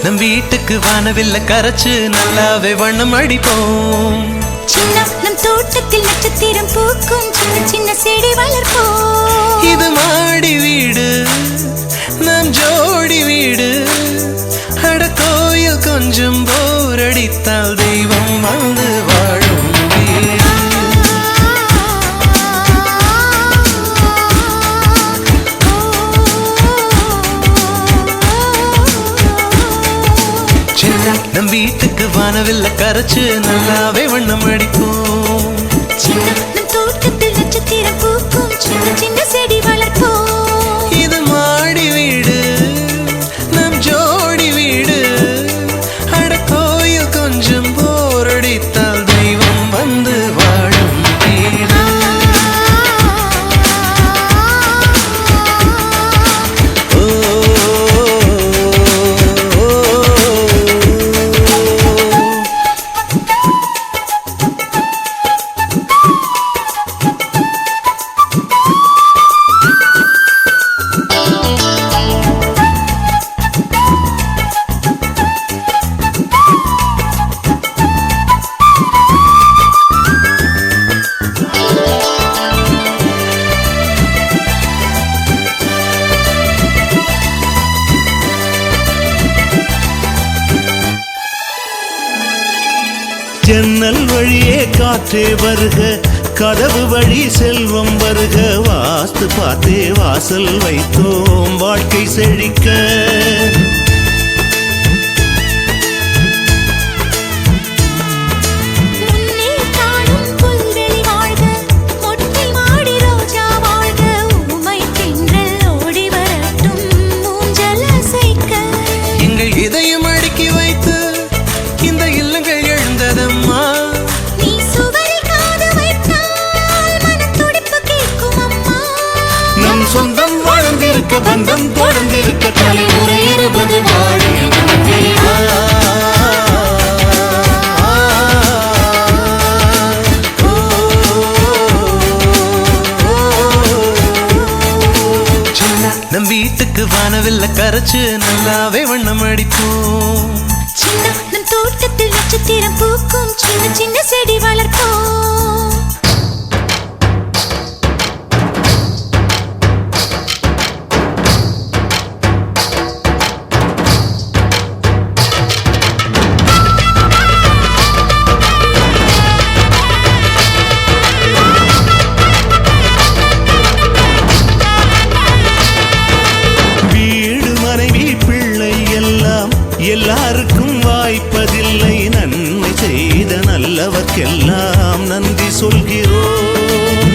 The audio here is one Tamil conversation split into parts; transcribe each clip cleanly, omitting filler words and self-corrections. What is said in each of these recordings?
நம் வீட்டுக்கு வானவில்ல கரைச்சு நல்லாவே வண்ணம் அடிப்போம். சின்ன நம் தோட்டத்தில் நட்சத்திரம் பூக்கும் சின்ன சின்ன செடி வளர்ப்போம். இது மாடி வீடு நம் ஜோடி வீடு. அட கோயில் கொஞ்சம் போர் அடித்தால் தெய்வம் வந்து வாழும் வீடு. நம் வீட்டுக்கு வானவில்ல கரைச்சு நல்லாவே வண்ணம் அடிப்போம். சின்ன நம் தோட்டத்தில் நட்சத்திரம் பூக்கும் சின்ன சின்ன செடி வளர்ப்போம். இது மாடி வீடு நம் ஜோடி வீடு. அட கோயில் கொஞ்சம் போர் அடித்தால் தெய்வம் வந்து வாழும் வீடு. ஜன்னல் வழியே காற்றே வருக, கதவு வழி செல்வம் வருக. வாஸ்து பார்த்தே வாசல் வைத்தோம் வாழ்க்கை செழிக்க. எங்கள் இதயம் அடுக்கி வைத்து இந்த இல்லங்கள் எழுந்ததம்மா. நம் சொந்தம் வாழ்ந்திருக்க பந்தம் தொடர்ந்திருக்க தலைமுறை 20 வாழிய நம் வீட்டுக்கு வானவில்ல கரைச்சு நல்லாவே வண்ணம் அடிப்போம். சின்ன நம் தோட்டத்தில் நட்சத்திரம் பூக்கும் சின்ன சின்ன செடி வளர்ப்போம். வீடு மனைவி பிள்ளை எல்லாம் எல்லாரும் முடிவதில்லை நன்மை செய்த நல்லவர்க்கெல்லாம் நன்றி சொல்கிறோம்.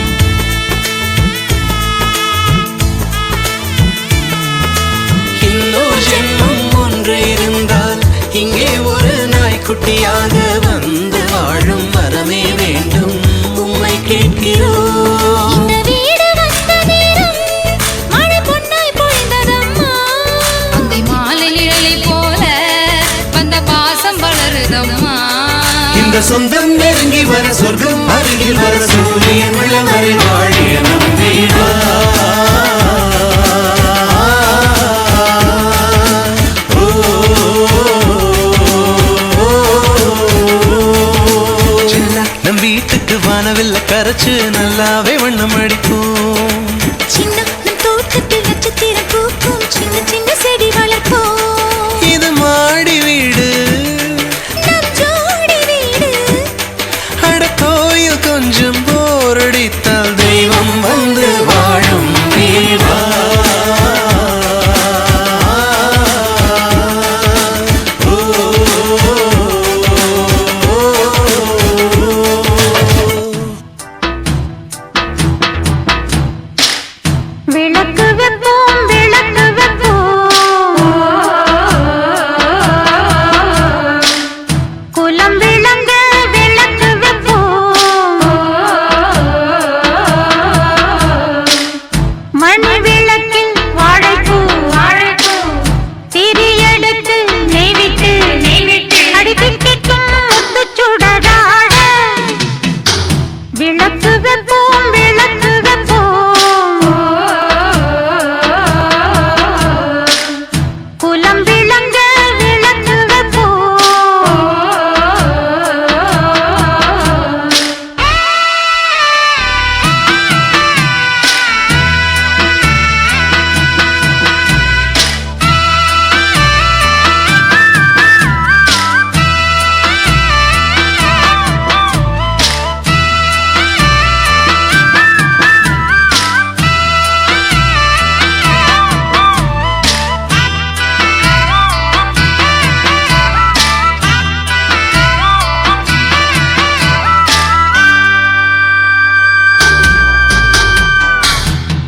இன்னொரு ஜென்மம் ஒன்று இருந்தால் இங்கே ஒரு நாய்க்குட்டியாக வந்து வாழும் வரமே வேண்டும் உம்மை கேட்கிறோம். இந்த வீடு வந்த நேரம் மழை பொன்னாய் பொழிந்ததம்மா. அந்தை மாலை நிழலை போல வந்த பாசம் வளருதம்மா. இந்த சொந்தம் நெருங்கி வர சொர்க்கம் அருகில் வர சூரியன் உள்ளவரை வாழிய நம் வீடா. நம் வீட்டுக்கு வானவில்ல கரைச்சு நல்லாவே வண்ணம் அடிப்போம். சின்ன நம் தோட்டத்தில் நட்சத்திரம் பூக்கும் சின்ன சின்ன செடி வளர்ப்போம். இது மாடி வீடு நம் ஜோடி வீடு. அட கோயில் கொஞ்சம் போரடித்தால் தெய்வம் வந்து வாழும் வீடா. விளக்கு வைப்போம் விளக்கு வைப்போம். குலம் விளங்க விளக்கு வைப்போம். மணி விளக்கில் வாழைப்பூ வாழைப்பூ. திரியெடுத்து நெய்விட்டு நெய்விட்டு அடிப்பிக்கும் முத்துச்சுடராட. விளக்கு வைப்போம் விளக்கு வைப்போம். குலம் விளங்க விளக்கு வைப்போம்.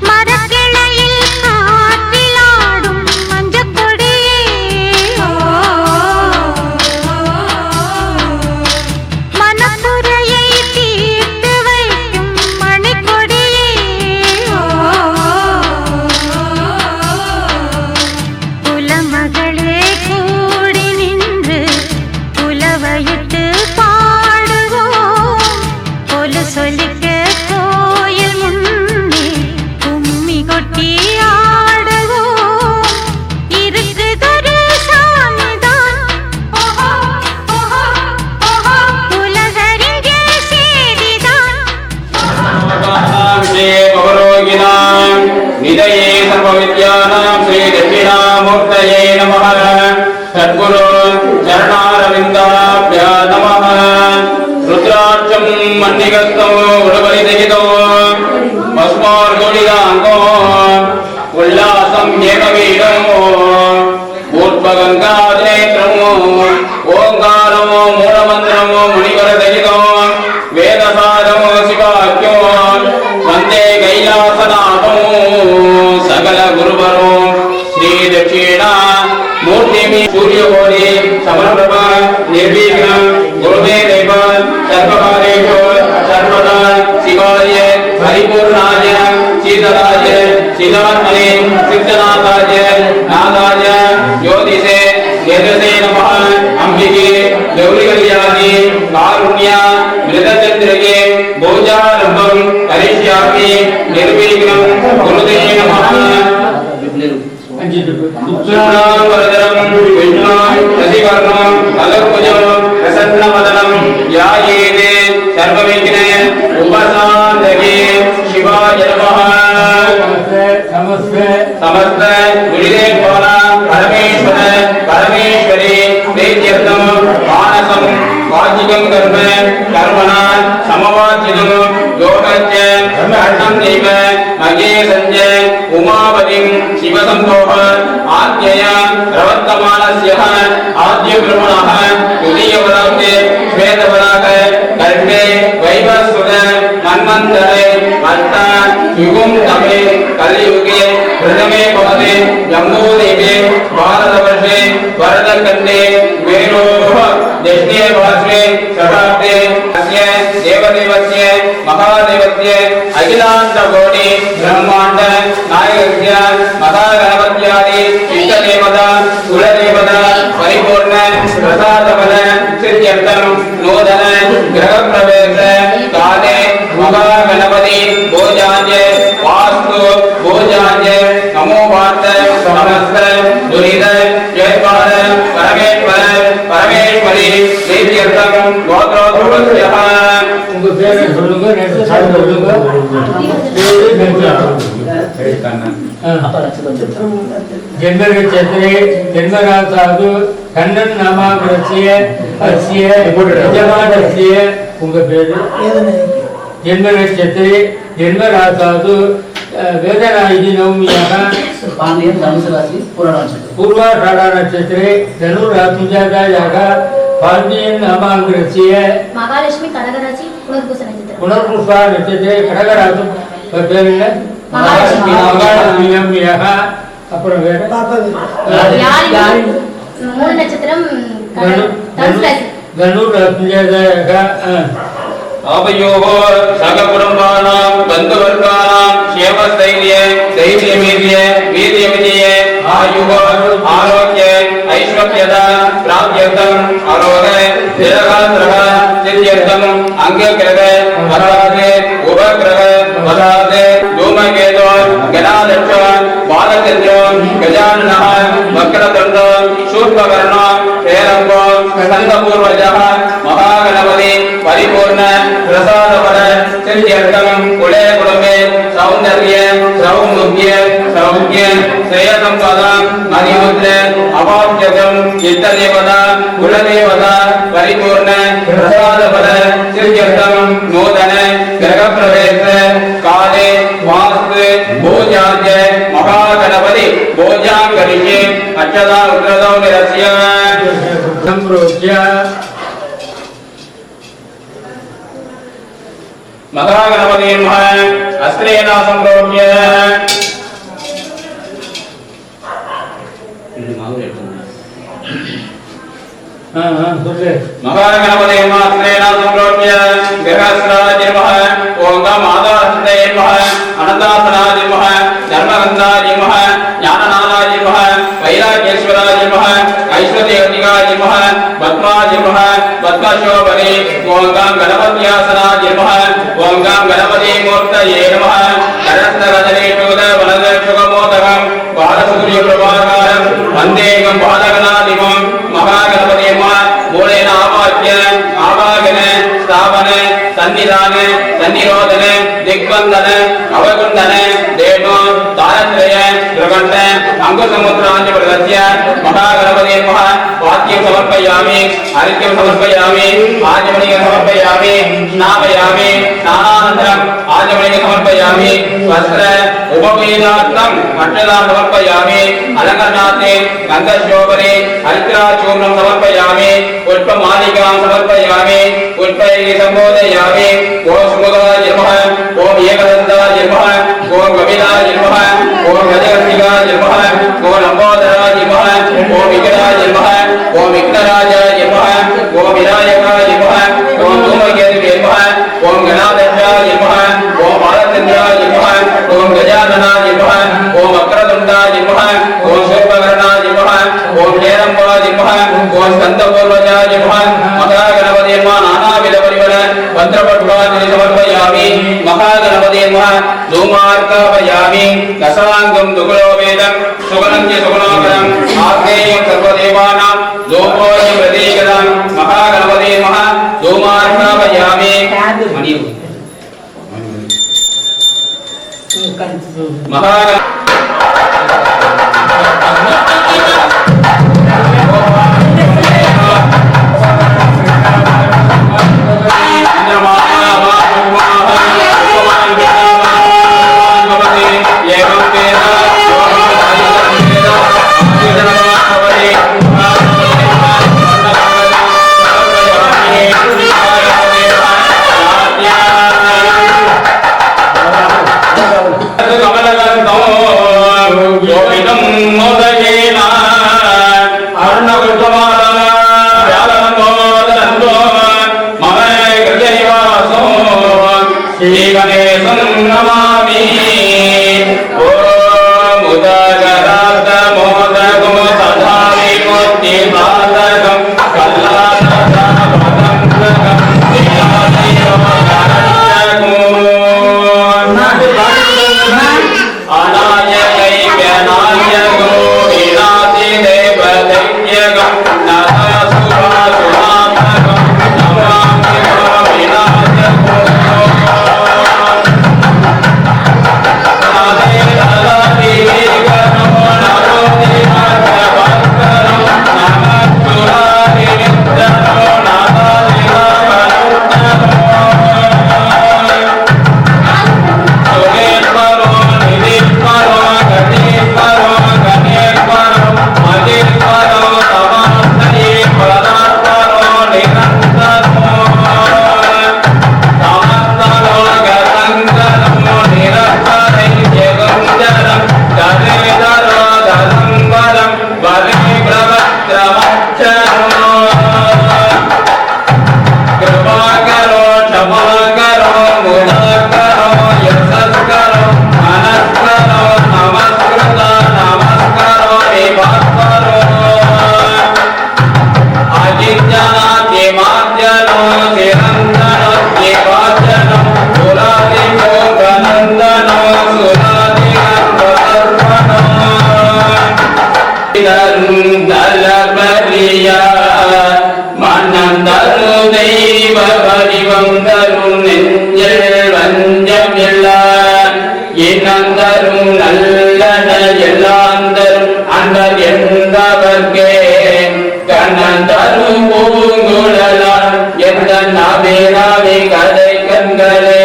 மரக்கிளையில் காற்றிலாடும் மஞ்சள் கொடியே. மனக்குறையை தீர்த்து வைக்கும் மணிக்கொடியே. குலமகளே கூடி நின்று குலவையிட்டு பாடுவோம். கொலு சொல்லிக்க கோயில் முன்னே கும்மி கொட்டி ஆடுவோம். இருக்குதொரு சாமிதான் உலகறிஞ்ச செய்திதான். நிதயே சர்வவித்யானாம் ஸ்ரீ தட்சிணாமூர்த்தயே நமः. சத்குரு சரணாரவிந்தாப்யா நமः. ருத்ராட்சம் மன்னிகஸ்தோ உடபலிதகிதோ பஸ்மார்கோடிதாங்கோ உல்லாசம் ஏகவீடமோ ஊர்வகங்காதிநேத்ரமோ ஓங்காரமோ மூலமந்திரமோ முனிவரதகிதோ வேதசாரமோ சிவாக்கியோ வந்தே கைலாசநாதோ சகல குருவரோ ஸ்ரீ தட்சிணா மூர்த்திமி சூரியகோடி சமர்ப்ப நிர்விக்னம் குருவே தேவ சர்வகாரேஷு சர்வதா சிவாய பரிபூர்ணாய சீதராய சிதாத்மனே சித்தநாதாய நாதாய ஜோதிஷே தேஜசே நமः. அம்பிகே கௌரி கல்யாணி காருண்ய மிருதச்சந்திரகே பூஜாரம்பம் கரிஷ்யாமி நிர்விக்னம் குருதே நமः. சுக்லாம்பரதரம் விஷ்ணு சசிவர்ணம் அலர்புஜம் பிரசன்னவதனம் யாயேதே சர்வவிக்ன உபசாந்தகே சிவாய நமः. समस्त गुरुदेव परमेश्वर परमेश्वरी प्रीत्यर्थम मानसम वाचिकं कर्म कर्मणा समवाचितं योगच्च ब्रह्मणं देव मगे संजय उमावतिं शिवसंभोः आद्यय प्रवर्तमानस्य आद्य ब्रह्मणः उत्तरकण्डे वेणोः दक्षिणे पार्श्वे शताब्दे अस्य देवदेवस्य महादेवस्य अखिलाण्डकोटि ब्रह्माण्ड नायकस्य महागणपत्यादि इष्टदेवता कुलदेवता परिपूर्ण प्रसादफल सिद्ध्यर्थं नूतन गृहप्रवेश काले महागणपति भोजान्य वास्तु भोजान्य नमो वार्त समस्त दुरित जयपाल परमेश्वर परमेश्वरी सिद्ध्यर्थं गोत्रोद्भवस्यः உங்க பேரை சொல்லுங்க நேற்று சொல்லுங்க जन्मरे क्षेत्रे जन्मरासादु कन्नन नामाग्रस्य अस्य यजमानस्य उंग पेरु जन्मरे क्षेत्रे जन्मरासादु वेदनायिनी नवमियाः पांड्यन धनुराशि पूर्वाषाढ़ा नक्षत्रे धनुरात्मजातायाः पांड्यन नामाग्रस्य महालक्ष्मी கடகராசி புனர்பூச நட்சத்திரம் पुनर्पुष्पा नक्षत्रे கடகராசி पेरु महालक्ष्मी नवमियाः அப்புறம் வேற யாழி மூல நட்சத்திரம் धनुरात्मजातायाः आवयोः सककुटुम्बानां बन्धुवर्गाणां क्षेमस्थैर्य धैर्यमेत्य वीर्यविजय आयुः आरोग्य ऐश्वर्यता प्राप्त्यर्थम् आरोग्य दीर्घात्रः सिद्ध्यर्थम् अङ्गग्रह वरात् उपग्रह वरात् धूमकेतो गणाध्यक्ष बालचन्द्र गजाननः वक्रतुण्ड शूर्पकर्ण हेरम्ब स्कन्दपूर्वजः महागणपति परिपूर्ण प्रसादफल सिद्ध्यर्थं कुले कुटुम्बे सौन्दर्य सौमुख्य सौख्य श्रेयसम्पदा मणिमुद्र अवाप्यकम् इष्टदेवता कुलदेवता परिपूर्ण प्रसादफल सिद्ध्यर्थं नूतन गृहप्रवेश काले वास्तु भोजान्य महागणपति भोजां करिष्ये अक्षता उग्रतौ निरस्य संप्रोज्य महागणपति नमः अस्त्रेण संप्रोज्य महागणपति नमः अस्त्रेण संप्रोज्य गृहस्राज नमः ओम मादाहस्ते नमः अनंतासनाज नमः धर्मगंधाज नमः ज्ञाननादाज नमः वैराग्येश्वराज नमः ऐश्वर्यवतिकाज नमः पद्माज नमः पद्मशोभने ओम गणपत्यासनाज नमः ओम गणपति मूर्तये नमः करस्तगदने चोद वनदक्षुकमोदकं बालसूर्यप्रभाकारं वन्देकं बालगणाधिपं महागणपति नमः मूलेन आवाह्य आवाहन स्थापन सन्निधान सन्निरोधन दिग्बंधन अवकुंडन देणु तारत्रय प्रकट अंकुसमुद्रांच प्रदस्य महागणपति नमः वाक्यं समर्पयामि अर्घ्यं समर्पयामि आचमनीयं समर्पयामि स्नापयामि स्नानानन्तरम् आचमनीयं समर्पयामि वस्त्र उपवेदार्थम् अक्षतां समर्पयामि अलङ्करणार्थे गन्धशोभने हरिद्राचूर्णं समर्पयामि पुष्पमालिकां समर्पयामि पुष्पैः सम्बोधयामि ओम सुमुखाय नमः ओम एकदन्ताय नमः ओम कपिलाय नमः ओम गजकर्णिकाय नमः ओम लंबोदराय नमः ओम विकटाय नमः ओम विघ्नराजाय नमः ओम विनायकाय नमः ओम धूमकेतवे नमः ओम गणाध्यक्षाय नमः ओम बालचन्द्राय नमः ओम गजाननाय नमः ओम वक्रतुण्डाय नमः ओम शूर्पकर्णाय नमः ओम हेरम्बाय नमः ओम स्कन्दपूर्वजाय नमः महागणपति नमः नानाविध परिमल पत्रपट्वादि समर्पयामि महागणपति नमः धूमार्कापयामि दशाङ्गं दुकुलोपेदं सुगुणं च सुगुणोपरम् आग्नेयं सर्वदेवानां धूपोऽयं प्रतीकतं महागणपति नमः धूमार्कापयामि कमलगंधौ தெய்வ வடிவம் தரும் நெஞ்சில் வஞ்சம் எல்லாம் இனந்தரும் நல்லன எல்லாம் தரும் அண்டர் என்பவர்க்கே கண்ணந்தரும் பூங்குழலால் எந்த நாவே கதை கண்களே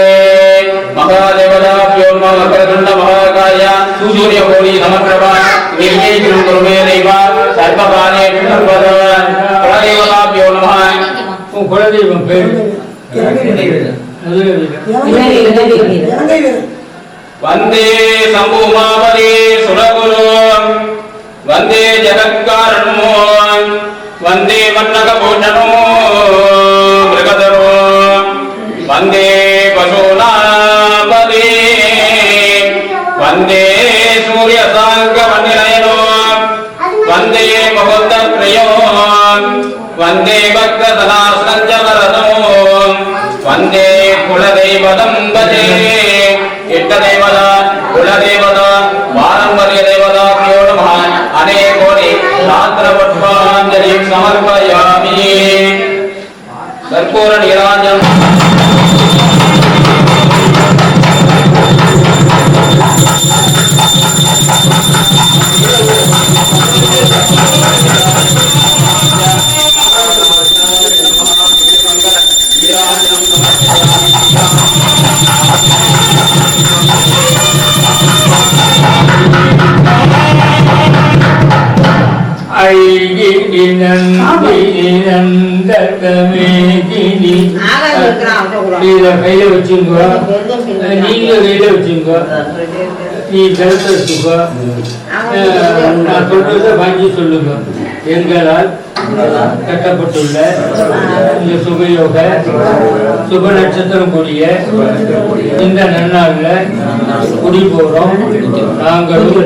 மகாதேவதாபியோ மகரதுண்ட மகாகாய சூரிய கோடி சமப்பிரபா நிர்வேகிரும் குருமே தெய்வா சர்வகாலே சர்வதவன் குலதேவதாபியோ நமः உன் குலதெய்வம் பேர் வந்தே சம்பூமாவதி சுரகுரு வந்தே ஜகத்காரணமோ வந்தே மன்னகபூஷணோ மிருகதரோ வந்தே பசூனாபதி வந்தே சூரியசாங்க வன்னிலயனோ வந்தே முகுந்த பிரியோ வந்தே பக்த சதாசஞ்சவரதோ வந்தே குலதெய்வதம் பஜே இஷ்ட தேவதா குலதேவதா பாரம்பரிய தேவதாபியோ நமः அநேகோடி சாஸ்திர புஷ்பாஞ்சலிம் சமர்ப்பயாமி கற்பூர நீராஜனம் கையில வச்சுங்க, நீங்க கையில வச்சுங்க, நீ கருத்து வச்சுக்க. நான் சொல்றத வாங்கி சொல்லுங்க. எங்களால் கட்டப்பட்டுள்ள இந்த சுபயோக சுப நட்சத்திரம் கூடிய இந்த நன்னாள்ல குடி போறோம். நாங்களும்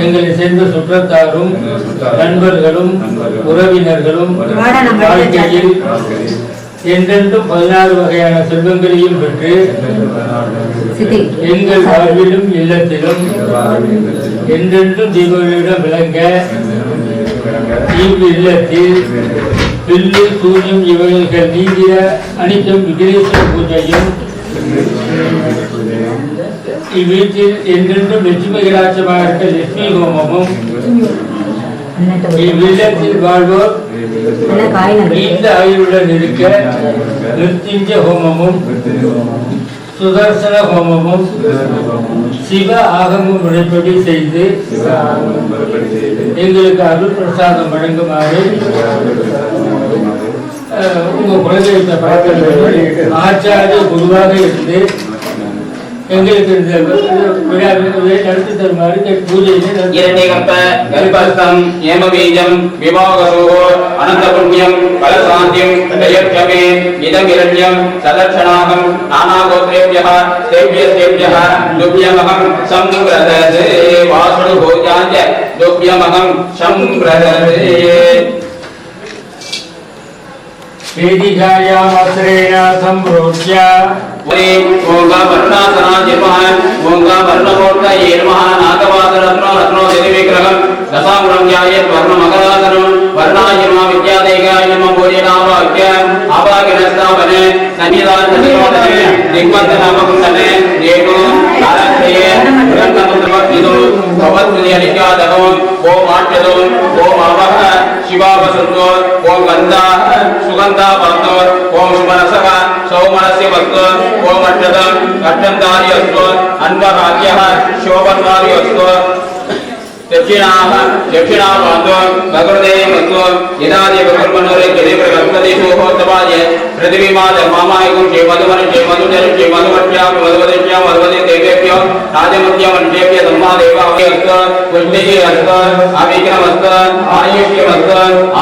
எங்களை சேர்ந்த சுற்றத்தாரும் நண்பர்களும் உறவினர்களும் வாழ்க்கையில் என்றென்றும் 16 வகையான செல்வங்களையும் பெற்று எங்கள் வாழ்விலும் இல்லத்திலும் என்றென்றும் தீபங்களிடம் விளங்க இல்லத்தில் பில்லு சூரியம் இவர்கள் நீங்கிய அனைத்தும் விக்னேஸ்வர பூஜையும் இவ்வீட்டில் என்றென்றும் லட்சுமி கடாட்சமாக இருக்க லட்சுமி ஹோமமும் இவ்வில்லத்தில் வாழ்வோர் நீண்ட ஆயுளுடன் இருக்க நிருத்யுஞ்ச ஹோமமும் சுதர்சன ஹோமமும் சிவ ஆகமும் முறைப்படி செய்து எங்களுக்கு அருள் பிரசாதம் வழங்குமாறு உங்க குலதெய்வத்தை பார்க்க ஆச்சாரிய குருவாக இருந்து எங்களுக்கு நடத்தி தருமாறு பூஜையில் ஏமபீஜம் விவாகரோ அனந்த புண்ணியம் பலசாந்தியம் தயட்சமே இதம் இரண்யம் சதர்ஷனாகம் நானாகோத்ரேபியः தேவ்யஸ்தேவ்யः துப்யமகம் சம்பிரததே வாசுடு போஜாஞ்ச துப்யமகம் சம்பிரததே வேதிகாயாமஸ்ரேண சம்பிரோச்ய ஓங்க வர்ணாசனாஜி நமः ஓங்க வர்ணமூர்த்தயே நமः நாகவாதரத்னோ ரத்னோ திரிவிக்ரகம் தசாமுரம் ஞாயத் வர்ணமகராதனம் வர்ணாய நமः வித்யாதேகாய நமः பூஜ்யநாமாக்ய ஆபாகினஸ்தாவனே சன்னிதானதே திக்வந்தநாமகுந்தனே ஏகோ ஆரக்ஷயே பிரகன்னமுத்ரவத்னிதோ பவத்வியலிகாதகோ ஓம் ஆட்யதோ ஓம் அவஹ சிவாவசந்தோ ஓம் கந்தாஹ சுகந்தாபந்தோ ஓம் சுமனசக சௌமனஸ்ய வஸ்து ஓம் அட்சதம் அட்சந்தாரி அஸ்து அன்வராக்யः சோபன்வாரி அஸ்து दक्षिणाबांधो भगवते मत्व यदादि भगवन्मनोरे जलेप्र गणपति होतवाय पृथ्वीमा धर्मामायगुं श्री मधुमन श्री मधुजन श्री मधुमट्या मधुवदेश्या मधुवदे देवेभ्यो राजमत्या मण्डेभ्य धम्मादेवाभ्यस्त पुष्टिः हस्त अविघ्नमस्त आयुष्यमस्त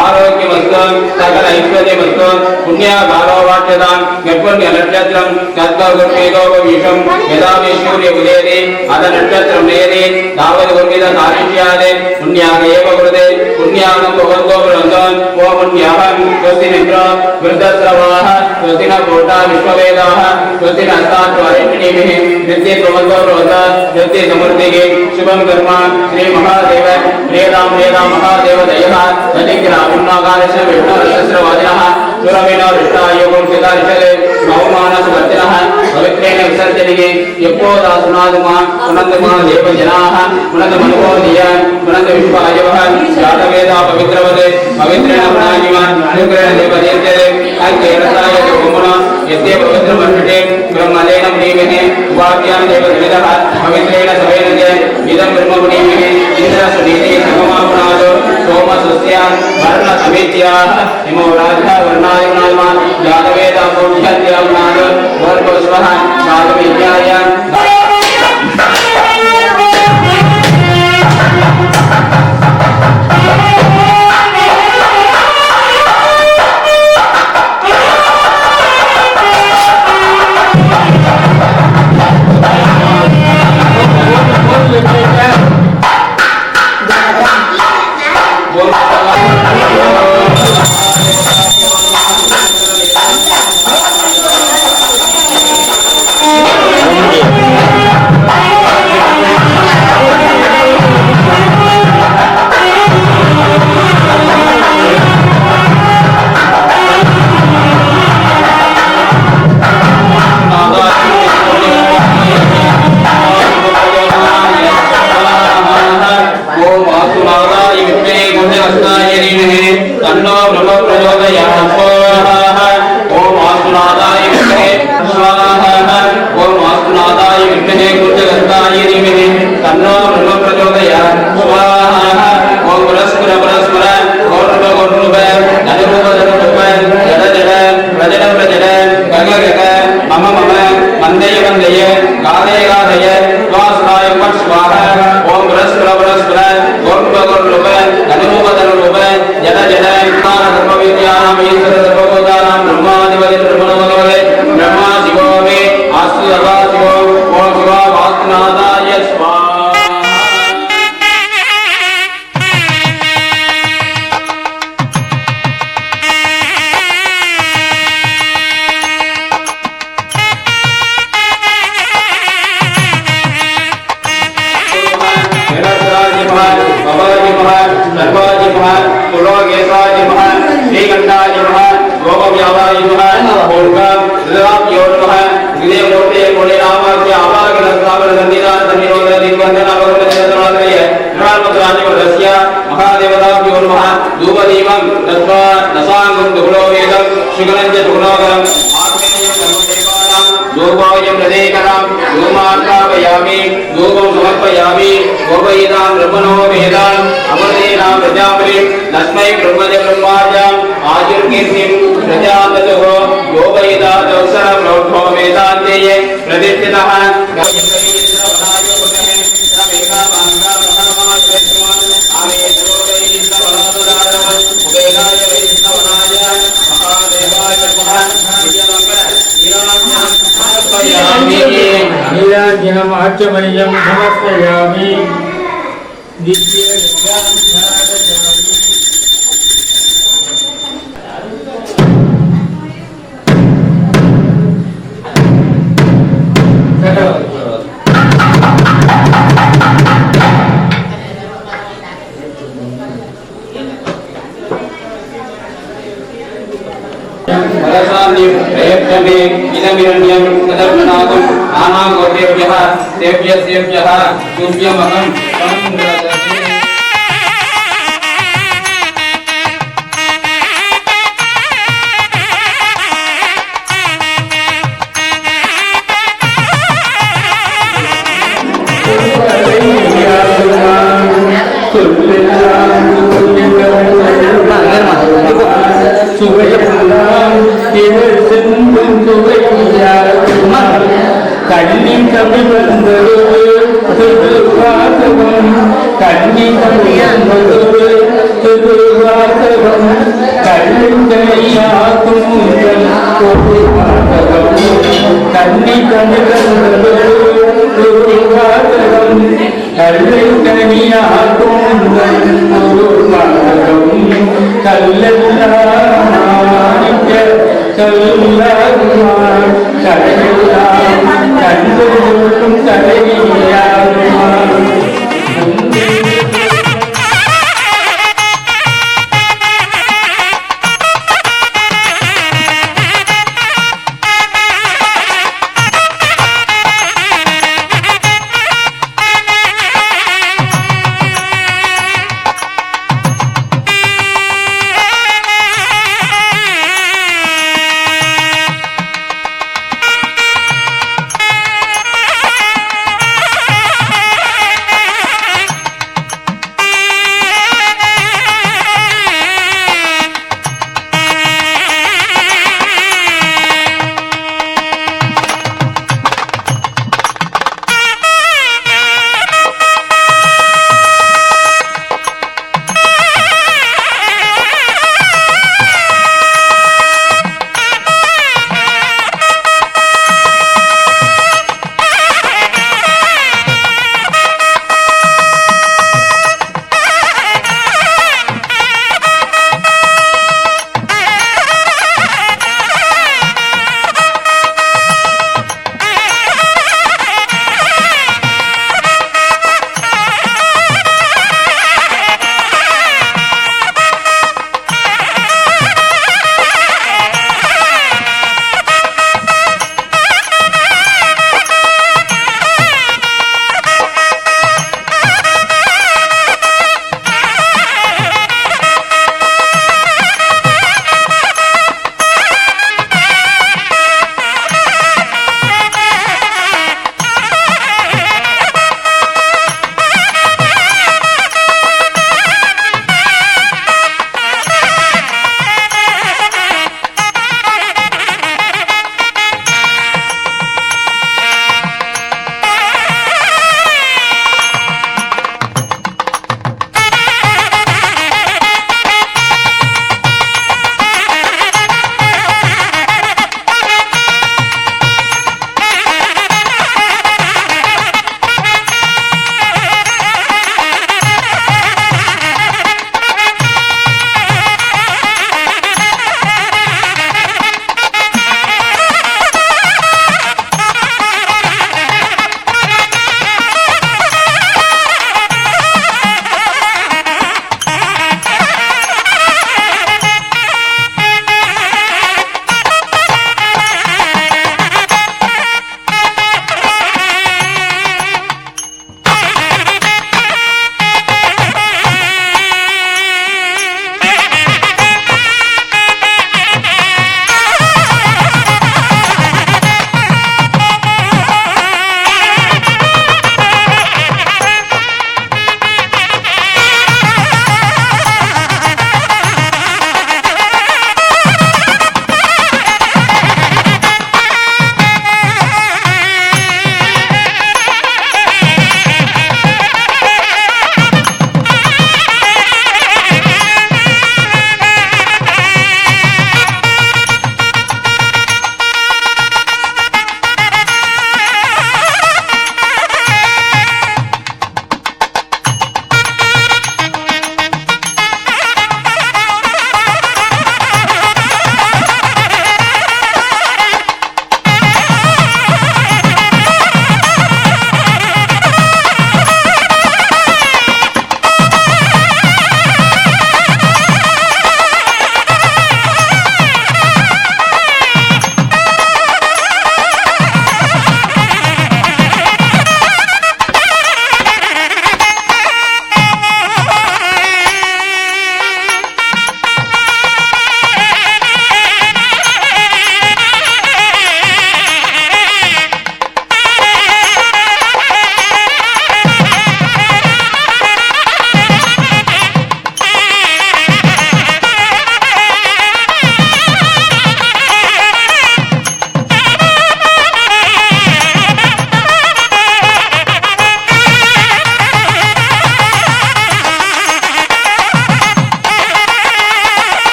आरोग्यमस्त सकल ऐश्वर्यमस्त पुण्याभारोवाच्यतां गत्वन्य नक्षत्रं तद्भगवद्वेदो विषं यदा विष्णुर्य उदेति अद नक्षत्रं नेति तावद् गुर्विद कार्यं पुण्याग एव कृते पुण्यागं भगवतो वृन्दं वो पुण्याहं स्वस्तिनिन्द्र वृद्धस्रवाः स्वस्तिन कोटा विश्ववेदाः स्वस्तिन अस्तात्वरिण्येभिः नित्ये भगवतो वृन्द नित्ये समृद्धिः शुभं कर्म श्री महादेव प्रियदां महादेव दयः तदिग्रामुन्नागारस्य विष्णुरस्रवादिनः सुरविनो विष्टायोगं வேதாரிஷலே நவமான சுவர்த்தினः பவித்ரேன விசர்ஜனிகே எப்போதா சுனாதுமா சுனந்துமா தேவஜனாः சுனந்தமனுபோதிய சுனந்த விஸ்வாயவः ஜாதவேதா பவித்ரவதே பவித்ரேன பிரணாகிமான் அனுகிரேண தேவதேவதே அங்கேரதாய தேவமுனா यद्य पवित्र वर्षे ब्रह्मलेन मुनिमिः उपाभ्यां देवगणितः पवित्रेण सवेन इदं ब्रह्ममुनिमिः इन्द्रसुनीति सममापुनाद सोमसस्य वर्णसमेत्याः इमो राजः वर्णायुनामा जातवेदा पूज्यत्यामुनाद वर्गोस्वः जातवेद्याय नीलाञ्जनमाच्यमयं समर्पयामि इदमिरण्यं तदर्पणागं नानागोत्रेभ्यः तेभ्यः तुभ्यमहं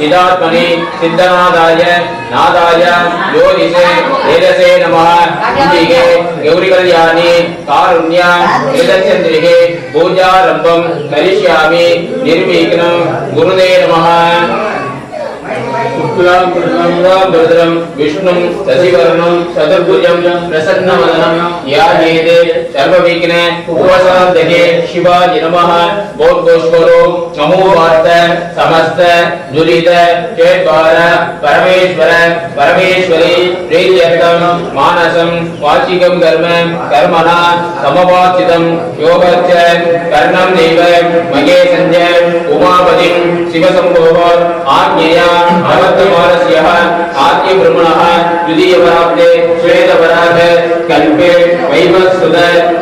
चिदात्मनि सिद्धनादाय नादाय ज्योतिषे तेजसे नमः इंदिगे गौरी कल्याणी कारुण्य वेदचंद्रिगे पूजारंभं करिष्यामि निर्विघ्नं गुरुदे नमः भद्रं विष्णुं शशिवर्णं चतुर्भुजं प्रसन्नवदनं ध्यायेते सर्वविघ्न उपशान्तये शिवाय नमः बोधघोषकरो नमो वार्त समस्त दुरित चेद्वार परमेश्वर परमेश्वरी प्रीत्यर्थं मानसं वाचिकं कर्म कर्मणा समवाचितं योगश्च कर्णं देव महेशञ्च उमापतिं शिवशम्भोः आज्ञया अवत्तमानस्यः आद्य ब्रह्मणः द्वितीयपराब्दे श्वेतपराग कल्पे वैवस्वत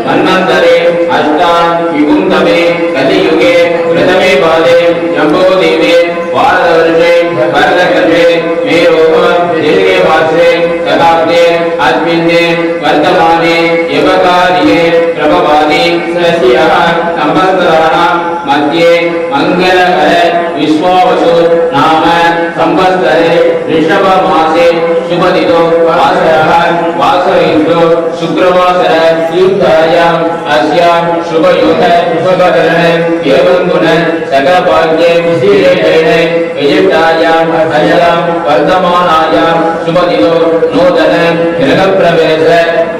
मन्वन्तरे अष्टायुगुंतमे कलियुगे प्रथमे पादे जम्बूद्वीपे भारतवर्षे भरतखण्डे मेरोः दीर्घे मासे शताब्दे अस्मिन्ने वर्तमाने यवकार्ये प्रभवादि सस्यः संवत्सराणां मध्ये मंगलकर विश्वावसु नाम संवत्सरे ऋषभ मासे शुभदिनो वासरः वासरेन्द्रो शुक्रवासर युक्तायाम् अस्यां शुभयोग शुभकरण एवं गुण सकलभाग्ये विशेषेण विजिष्टायाम् अस्यां वर्तमानायां शुभदिनो नूतन गृहप्रवेश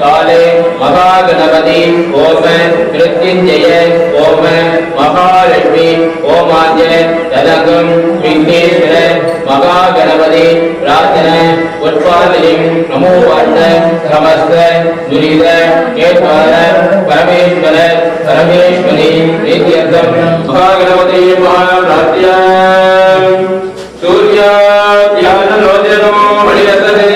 काले महागणपति ओम मृत्युंजय ओम महालक्ष्मी ओमान्य तदगम विघ्नेश्वर महागणपति प्रार्थना उत्पादनीं नमो वार्त समस्त दुरित केत्वार परमेश्वर परमेश्वरी प्रीत्यर्थं महागणपति महाप्रार्थ्या सूर्य ध्यान लोचनो मणिरत्ने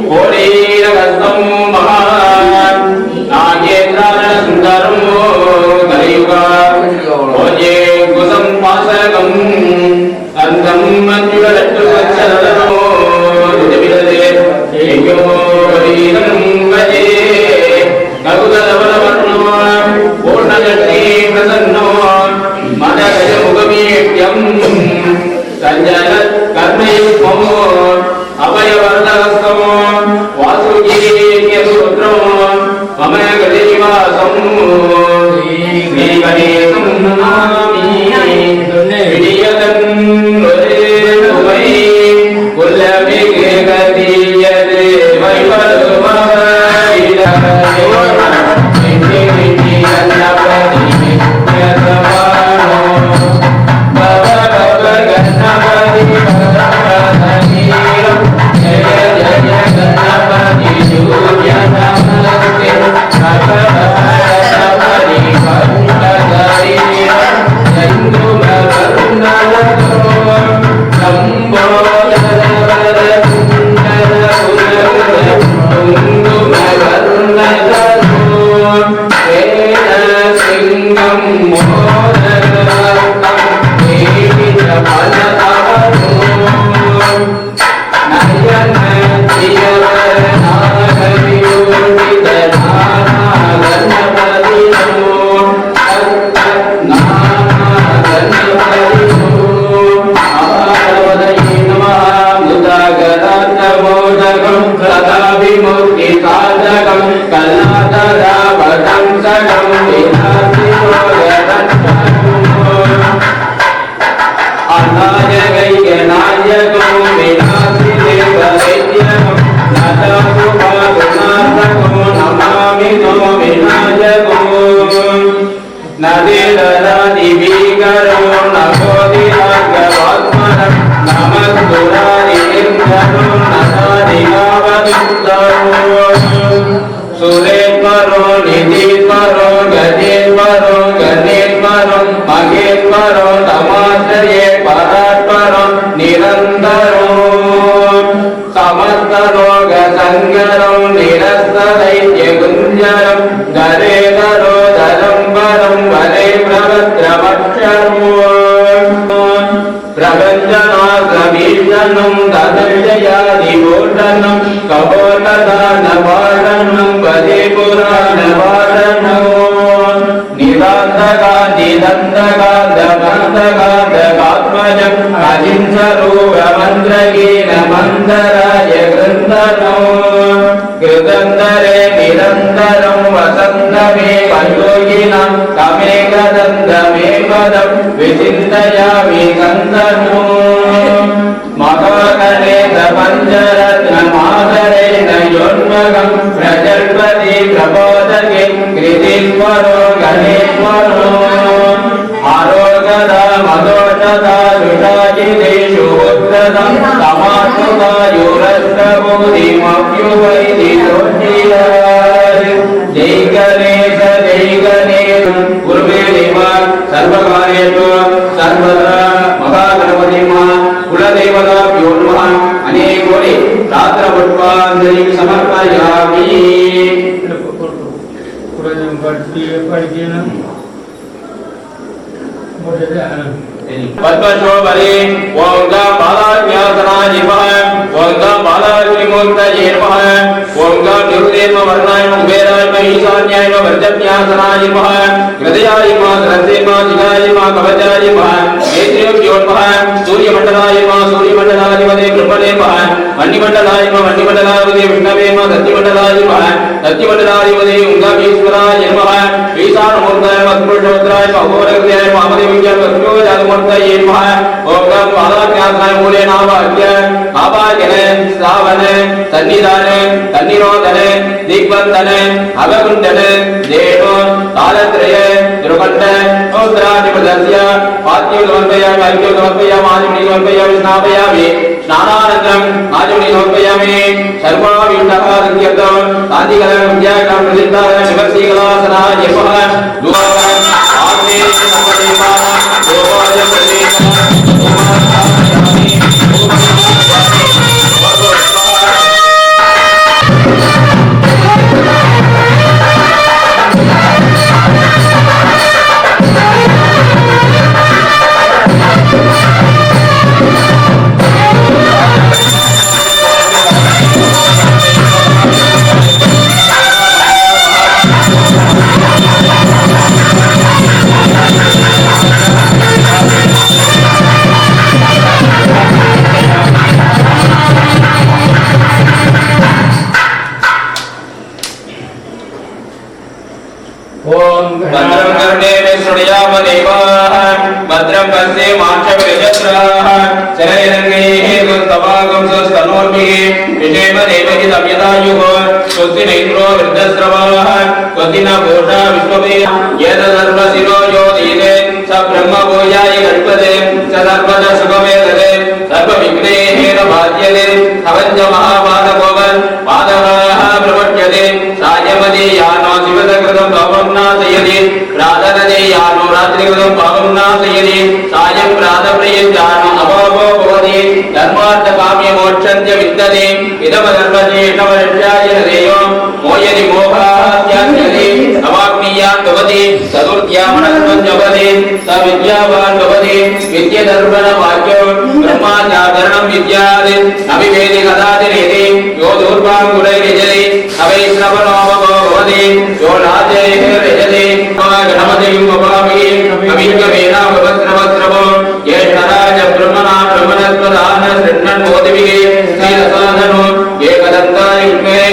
कोडीरहस्तं महान् नागेन्द्रानन सुन्दरं कलियुगा भोजे कुसं पासकं अन्तं मञ्जुलट्टुवत्सलनो दुर्विदते येयो वरीनं भजे ककुतलवलवर्णो पूर्णजट्टी प्रसन्नो मदगजमुखमीड्यं सञ्जलत् कर्मयुक्मो अभयवर्धहस्तमो वासुकीर्यसुपुत्रो मम गतिनिवासं श्रीगणेशं नमामि विजयतन्वै कुलविगतीयते सुरेश्वरो निधीश्वरो गजेश्वरो गणेश्वरो महेश्वरो नमाश्रये परात्परो निरन्तरो समस्तरोग संगरो निरस्तदैत्यगुञ्जरं गरेधरो धरम्बरं वरे प्रभद्रमक्षरो प्रपञ्चनाथमीशनं धनञ्जयादिभूषणं कपोलदानवारणं वदे पुराणवारणं निदान्तकान्तिदन्तकान्तकान्तकान्तकात्मजं अहिंसरूपमन्त्रगीन मन्दराय गृन्दनो कृतन्दरे निरन्तरं वसन्तमे वयोगिनं तमेकदन्तमे पदं विचिन्तयामि कन्दनो महाकलेश पञ्चरत्नमादरेण योन्मगं प्रजल्पति प्रबोधके कृतिस्वरो गणेश्वरो आरोगदा मदोषदा दुषाजितेषु उत्तरं समासुतायुरष्टबोधिमप्युवैदिरोचियाय जय गणेश गुरुवे देवा सर्वकार्येषु सर्वदा महागणपतिमा कुलदेवताभ्यो नमः अनेकोरि रात्रपुष्पाञ्जलिं समर्पयामि पद्मशोभरे ओंगा बालाज्ञासनाय नमः ओंगा बालाज्ञमूर्तये नमः ओंगा निर्देववर्णाय कुबेराय ईशान्याय वर्जज्ञासनाय नमः हृदयाय नमः ग्रन्थे नमः जिगाय नमः कवचाय नमः नेत्रेभ्यो नमः सूर्यमण्डलाय नमः सूर्यमण्डलाधिपते ब्रह्मणे नमः मण्डिमण्डलाय नमः मण्डिमण्डलाधिपते विष्णवे नमः दत्तिमण्डलाय नमः दत्तिमण्डलाधिपते उङ्गाभीश्वराय नमः ईशानमूर्ताय नमः पुरुषोत्तराय नमः अघोरगृहाय नमः वामदेव्याय नमः मूर्तये नमः ओम बालाज्ञासनाय मूले नावाक्य आवाहन श्रावण सन्निधान तन्निरोधन दिग्बंधन अवकुंडन देव कालत्रय त्रिकंठ औद्रादिपदस्य पाद्यो समर्पयामि अर्घ्यो समर्पयामि आचमनी समर्पयामि स्नापयामि स्नानानन्तरं आचमनी समर्पयामि सर्वाभीष्टः सिद्ध्यर्थं शान्तिकरं विद्याकरं प्रसिद्धं शिवश्रीकलासनाय नमः दुर्गां आत्मे सर्वदेवानां देवाय भद्रं कर्णेन शृणुयाम देवाः भद्रं पश्ये माक्षविरजत्राः शरैरङ्गैः दुस्तवागं सुस्तनोर्भिः विषेम देवहि दम्यतायुः स्वस्ति न इन्द्रो वृद्धस्रवाः स्वस्ति न पूषा विश्ववेद एतदर्वशिरो यो दीने स ब्रह्म भूयाय कल्पते स सर्वदा सुखमेतते सर्वविघ्नैः न बाध्यते अवञ्च महापादकोवन् पादवाः प्रपट्यते सायमदे यानो शिवसकृतं पापं नाशयति प्रातरदे यानो रात्रिकृतं पापं नाशयति सायं प्रातप्रियञ्जानो अपापो भवति धर्मार्थकाम्यमोक्षञ्च विद्यते इदमधर्मज्येष्ठवर्षाय हरेयो मोयति मोहात्याज्यते अवाग्नीयान् भवति चतुर्थ्यामनस्त्वं भवति स विद्यावान् भवति विद्यधर्मणवाक्यो ब्रह्माचारणं विद्यात् अभिवेदि कदाचिरेति यो दूर्वाङ्गुरैर्यजति अवैश्रवणोमो भवति यो नाचैर्यजति गणपतिं वपामि अभिज्ञमेना भवस्रवस्रवो ज्येष्ठराज ब्रह्मणा ब्रह्मणस्पदान शृण्वन् मोदिभिः श्रीरसाधनो एकदन्ताय विद्महे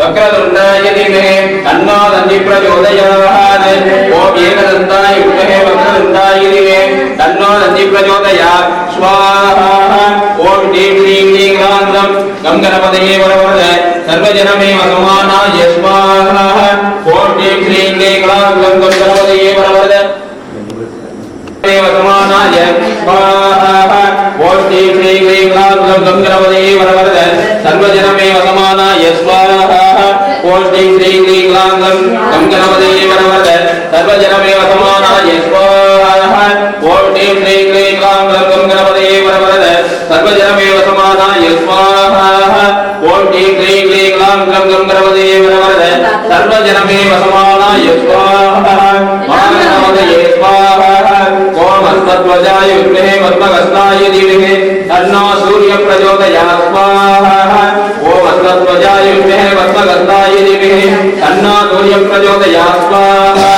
वक्रतुण्डाय धीमहि तन्नो दन्ति प्रचोदयात् ओम एकदन्ताय विद्महे वक्रतुण्डाय धीमहि तन्नो दन्ति प्रचोदयात् स्वाहा ओम ह्रीं क्लीं क्लीं ग्रां ग्रं गं गणपतये वरवरद सर्वजनमेव समानाय स्वाहा ओम ह्रीं क्लीं क्लीं ग्रां ग्रं गं गणपतये वरवरद समानाय स्वाहा ओम ह्रीं क्लीं क्लीं ग्रां ग्रं गं गणपतये वरवरद सर्वजनमेव समानाय स्वाहा ओम ह्रीं क्लीं क्लीं ग्रां ग्रं गं गणपतये वरवरद सर्वजनमेव समानाय स्वाहा ओम ह्रीं क्लीं क्लीं ग्रां ग्रं गं गणपतये वरवरद सर्वजनमेव समानाय स्वाहा ओम ह्रीं क्लीं क्लीं ग्रां ग्रं गं गणपतये वरवरद सर्वजनमेव समानाय स्वाहा महागणपतये स्वाहा ओम हस्तध्वजाय विद्महे पद्महस्ताय धीमहि तन्नो सूर्यः प्रचोदयात् स्वाहा ओम हस्तध्वजाय विद्महे हेमगन्धाय धीमहि तन्नो सूर्यः प्रचोदयात् स्वाहा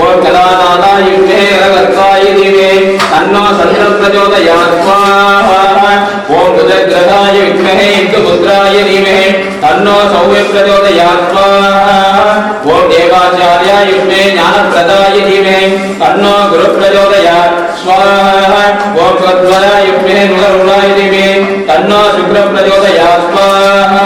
ओम कलानादाय विद्महे गन्धाय धीमहि तन्नो चन्द्रः प्रचोदयात् स्वाहा ओम बुधग्रहाय विद्महे इंदुपुत्राय धीमहि तन्नो सौम्यः प्रचोदयात् स्वाहा ओम देवाचार्याय विद्महे ज्ञानप्रदाय धीमहि तन्नो गुरुः प्रचोदयात् स्वाहा ओम तद्वराय विद्महे नुगरुणाय धीमहि तन्नो शुक्रः प्रचोदयात् स्वाहा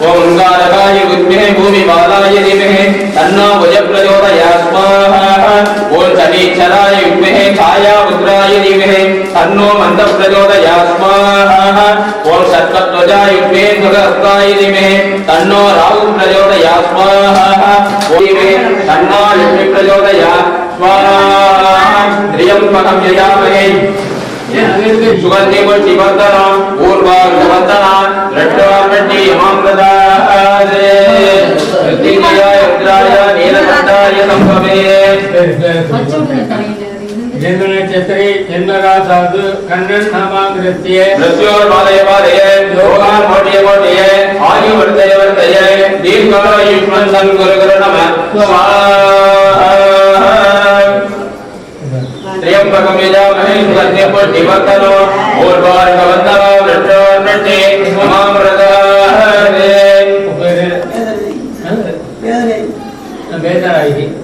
ओम ओंकारकाय विद्महे भूमिपालाय धीमहि तन्नो भुजः प्रचोदयात् स्वाहा ओम शनीचराय विद्महे छायापुत्राय धीमहि तन्नो मन्दः प्रचोदयात् स्वाहा ओम सर्पध्वजाय विद्महे ध्वगहस्ताय धीमहि तन्नो राहुः प्रचोदयात् स्वाहा धीमहि तन्नो लक्ष्मी प्रचोदयात् स्वाहा त्र्यम्बकं यजामहे सुगंधि पुष्टिवर्धना पूर्वार्धवन्दना रट्टवार्णट्टि यमामृतादे ऋतिजयाय रुद्राय नीलकण्ठाय संभवे जन्म नक्षत्रे जन्मराशात् कन्नन नामाकृत्य मृत्योर्बाधय बाधय योगान् मोटय मोटय आयु वर्धय वर्धय दीर्घायुष्मन्तं गुरु गुरु नमः स्वाहा त्र्यम्बकं यजामहे सुगन्धिं पुष्टिवर्धनो पूर्वार्धवन्दना रट्टवार्णट्टि यमामृतादे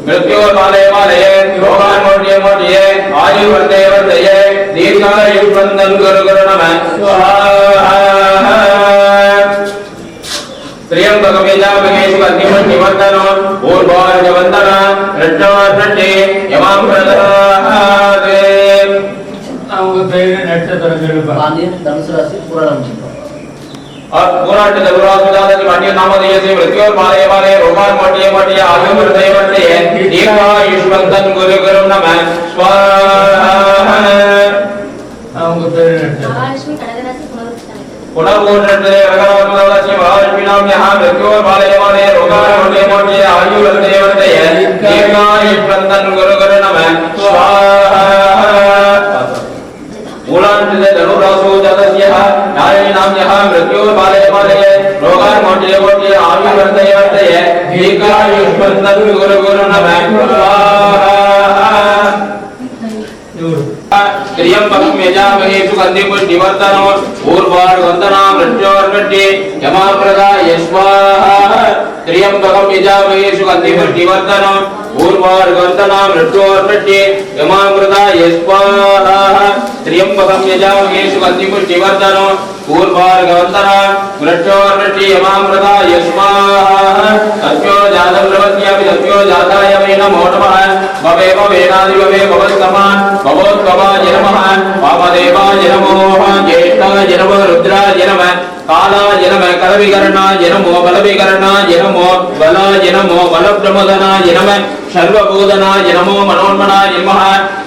मृत्योर्बाधय बाधय योगान् मोटय मोटय आयु वर्धय वर्धय दीर्घायुष्मन्तं गुरु गुरु नमः स्वाहा त्र्यम्बकं यजामहे सुगन्धिं पुष्टिवर्धनो पूर्वार्धवन्दना रट्टवार्णट्टि यमामृतादे அவங்க பேரு நட்சத்திரங்கள் पानी धनुष राशि पूरा नक्षत्र और पुराट दलुरासुदाद की माटियों नामधेय से मृत्यु और मारे मारे रोगान माटिये माटिये आयु वर्धय वर्धय दीर्घायुष्मन्तं गुरु गुरु नमः स्वाहा அவங்க பேரு நட்சத்திரம் महालक्ष्मी कनकराशि पुनर्वसु पुनर्वोषट्टे रघुरामदासी महालक्ष्मीनाम्यः मृत्यु और मारे मारे रोगान माटिये माटिये आयु वर्धय वर्धय दीर्घायुष्मन्तं गुरु गुरु नमः स्वाहा मूलांशे धनुरासु जातस्यः नारायणाम्यः मृत्योर्बाधय बाधय रोगान् मोटय मोटय आयु वर्धय वर्धय दीर्घायुष्मन्तं गुरु गुरु नमः स्वाहा त्र्यम्बकं यजामहे सुगन्धिं पुष्टिवर्धनो पूर्वार्धवन्दना मृत्योर्मृत्ये यमामृताय स्वाहा त्र्यम्बकं यजामहे सुगन्धिं पुष्टिवर्धनो पूर्वार्धवन्दना मृत्योर्मृत्ये यमामृताय स्वाहा त्र्यम्बकं यजामहे सुगन्धिं पुष्टिवर्धनो पूर्वार्धवन्दना मृत्योर्मृत्ये यमामृताय स्वाहा तस्यो जातं प्रवद्यामि तस्यो जाताय वै नमो नमः भवे भवेनादि भवे भवस्तमान् भवोद्भवाय नमः वामदेवाय नमो ज्येष्ठाय नमः रुद्राय नमः कालाय नमः कलविकरणाय नमो बलविकरणाय नमो बलाय नमो बलप्रमोदनाय नमः सर्वभूतनाय नमो मनोन्मनाय नमः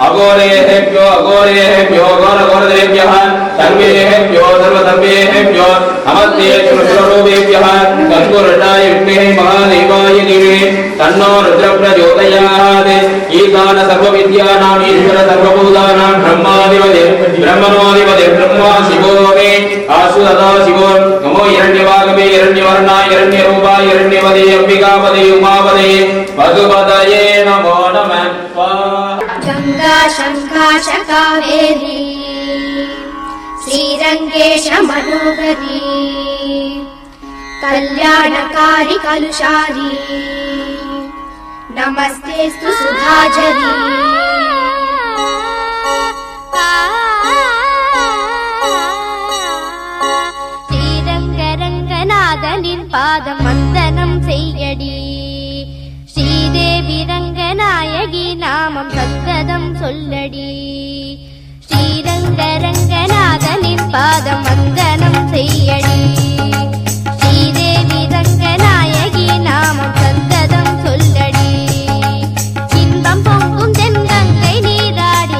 अघोरेभ्यो अघोरेभ्यो घोरघोरदेभ्यः सर्वेभ्यो सर्वसर्वेभ्यो नमस्ते श्रुतिरूपेभ्यः तन्पुरुषाय विद्महे महादेवाय धीमहि तन्नो रुद्रः प्रचोदयात् ईशान सर्वविद्यानां ईश्वर सर्वभूतानां ब्रह्माधिपते ब्रह्मणोऽधिपते ब्रह्मा शिवो मे आसु तथा शिवो नमो हिरण्यवागमे हिरण्यवर्णाय हिरण्यरूपाय हिरण्यवदे अंबिकापदे उमापदे मधुपदये नमो नमः गंगा शंकाशकावेरी श्रीरंगेश मनोहरी कल्याणकारी कलुषारी नमस्तेस्तु सुधाजरी श्रीरंगरंगनाथनिன் பாதம் வந்தனம் செய்யடி ஸ்ரீதேவி ரங்கநாயகி நாமம் சங்கதம் சொல்லடி ஸ்ரீரங்கரங்கநாதனின் பாதம் வந்தனம் செய்யடி ஸ்ரீதேவி ரங்கநாயகி நாமம் சங்கதம் சொல்லடி இன்பம் பொங்கும் தென்கங்கை நீராடி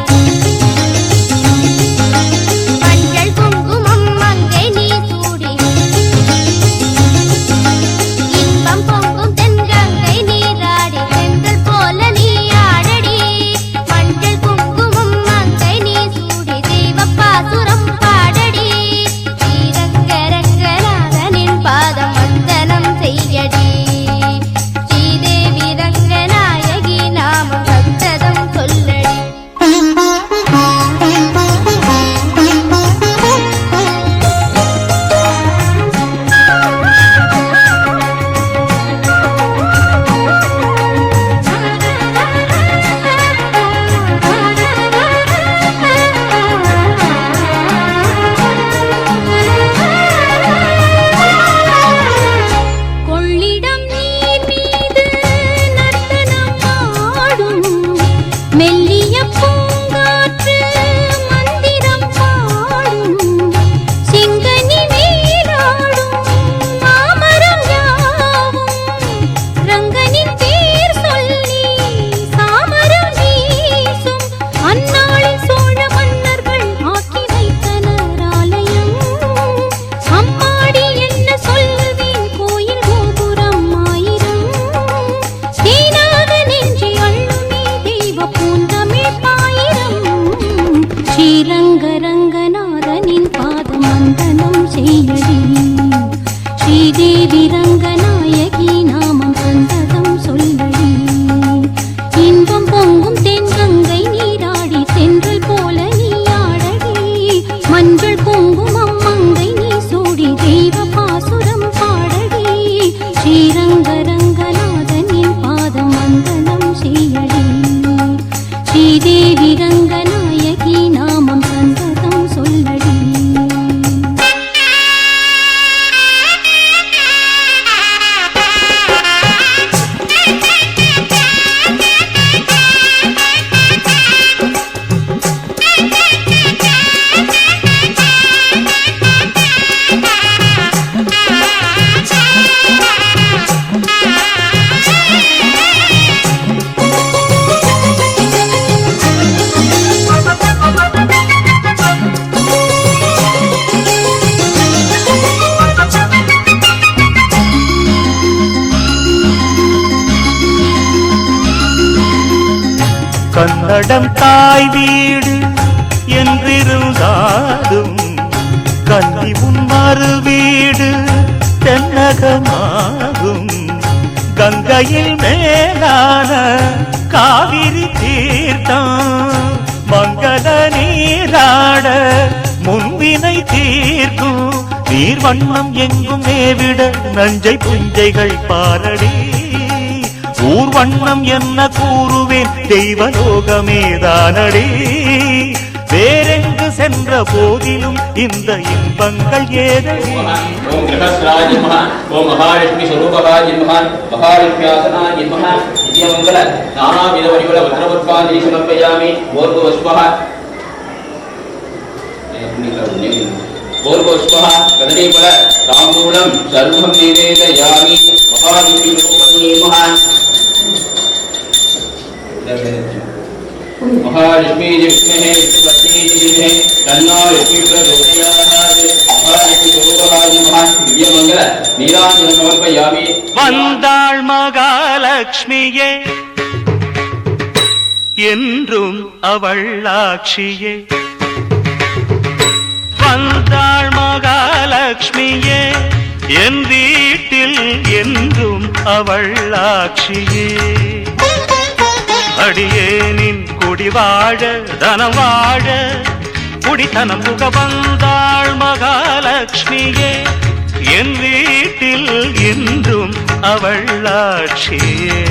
மஞ்சள் குங்குமம் மங்கை நீ சூடி இன்பம் பொங்கும் தென்கங்கை நீராடி சென்றல் போல நீ ஆடடி மஞ்சள் குங்குமம் மங்கை நீ சூடி தெய்வப்பாசுரம் பாடடி ஸ்ரீரங்கரங்கநாதனின் கன்னடம் தாய் வீடு என்றிருந்தாலும் கன்னி உன் மறு வீடு தென்னகமாகும். கங்கையில் மேலான காவிரி தீர்த்தம் மங்கள நீராட முன்வினை தீர்க்கும். நீர் வண்ணம் எங்கும் மேவிட நஞ்சை புஞ்சைகள் பாரடி. ஊர் வண்ணம் என்ன கூறுவேன் தெய்வலோகமேதானடி. வேறெங்கு சென்ற போதிலும் இந்த இன்பங்கள் ஏதடி. ஓம் கிரகஸ்ராஜ நமஹ. ஓம் மகாலட்சுமி ஸ்வரூபகாய நமஹ. மகாலட்சுமியாசனாய நமஹ. நித்யமங்கல நானாவித வரிவல வத்ரபுஷ்பாஞ்சலி சமர்ப்பயாமி. பூர்வபுஷ்பः பூர்வபுஷ்பः கதலீபல தாம்பூலம் சர்வம் நிவேதயாமி. மகாலட்சுமி ரூபண்யே நமஹ. महालक्ष्मी विष्णुहे विष्णुपत्नी धीमहि तन्नो लक्ष्मी प्रचोदयात्. महालक्ष्मी स्वरूपहाय नमः. दिव्यमंगल नीराजनं समर्पयामि. வந்தாள் மகாலட்சுமியே என்றும் அவள் ஆட்சியே. வந்தாள் மகாலட்சுமியே என் வீட்டில் என்றும் அவள் ஆட்சியே. அடியேனின் குடி வாழ தனம் வாழ குடித்தனம் புக வந்தாள் மகாலட்சுமியே என் வீட்டில் என்றும் அவள் ஆட்சியே.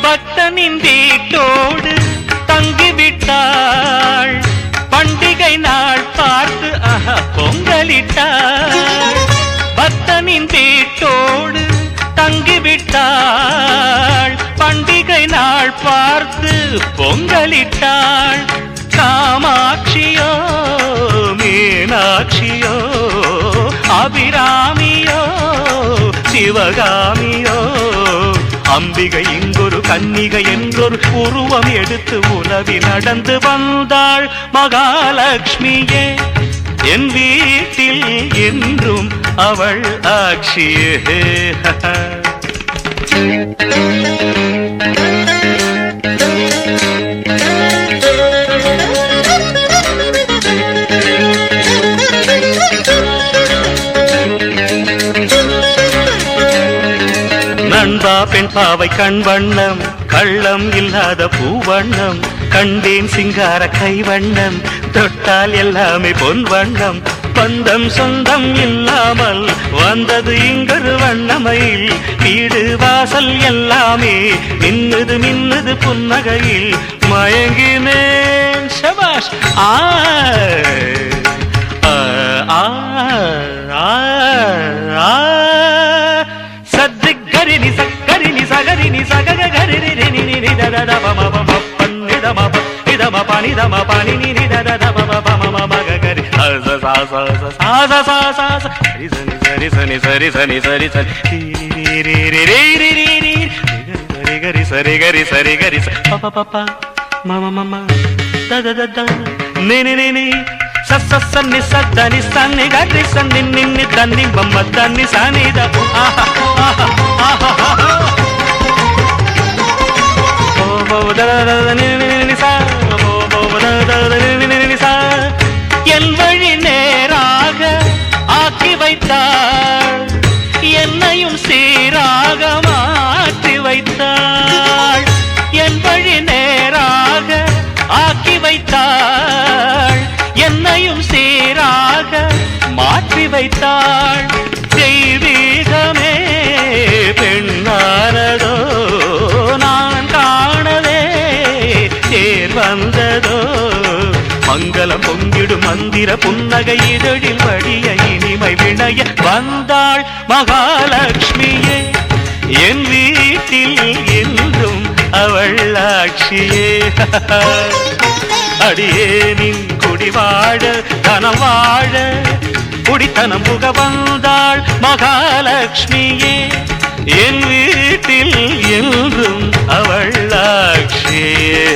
பக்தனின் வீட்டோடு தங்கிவிட்டாள். பண்டிகை நாள் பார்த்து பொங்கலிட்டாள். காமாட்சியோ மீனாட்சியோ அபிராமியோ சிவகாமியோ அம்பிகை இங்கொரு கன்னிகை என்றொரு உருவம் எடுத்து உலவி நடந்து வந்தாள் மகாலட்சுமியே என் வீட்டில் என்றும் அவள் ஆட்சியே. நண்பா பெண் பாவை கண் வண்ணம் கள்ளம் இல்லாத பூவண்ணம் கண்டேன் சிங்கார கைவண்ணம் தொட்டால் எல்லாமே பொன் வண்ணம் பந்தம் சொந்தம் இல்லாமல் வந்தது இங்கொரு வண்ணமையில் வீடு வாசல் எல்லாமே மின்னுது மின்னுது புன்னகையில் மயங்கினேன் சபாஷ். ஆ ஆ ஆ ஆ சத்திகரினி சக்கரினி சகரினி சகக கரினி நினி தத பம பம பன்னித மப இத ம பனி த ம பனி நினி தத பம பம ம கரி ச ச ச ச ச ச சரி சரி சரி சரி சரி சரி சரி ரி ரி ரி ரி ரி ரி ரி கரி சரி கரி சரி கரி ப ப ப ப ம ம ம த த த த நி நி நி நி ಸ ಸ ಸ ನಿ ಸ ದ ನಿ ಸ ನಿ ಗ ರಿ ಸ ನಿ ನಿ ನಿ ದ ನಿ ಮ ಮ ದ ನಿ ಸ ನಿ ದ ಆಹಾ ಆಹಾ ಆಹಾ ಓ ಬೋ ದ ದ ದ ನಿ ನಿ ನಿ ಸ ಓ ಬೋ ದ ದ ದ ನಿ ನಿ ನಿ ಸ என் வழி நேராக ஆக்கி வைத்தாள் என்னையும் சீராக மாற்றி வைத்தாள் என் வழி நேராக ஆக்கி வைத்தாள் என்னையும் சீராக மாற்றி வைத்தாள் தெய்வீகமே பெண்ணானதோ நான் காணவே தேர் வந்ததோ மங்களம் பொங்கிடும் மந்திர புன்னகை இதழில் வழிய இனிமை விளைய வந்தாள் மகாலட்சுமியே என் வீட்டில் என்றும் அவள் ஆட்சியே அடியேனின் குடி வாழ தனம் வாழ குடித்தனம் புக வந்தாள் மகாலட்சுமியே என் வீட்டில் என்றும் அவள் ஆட்சியே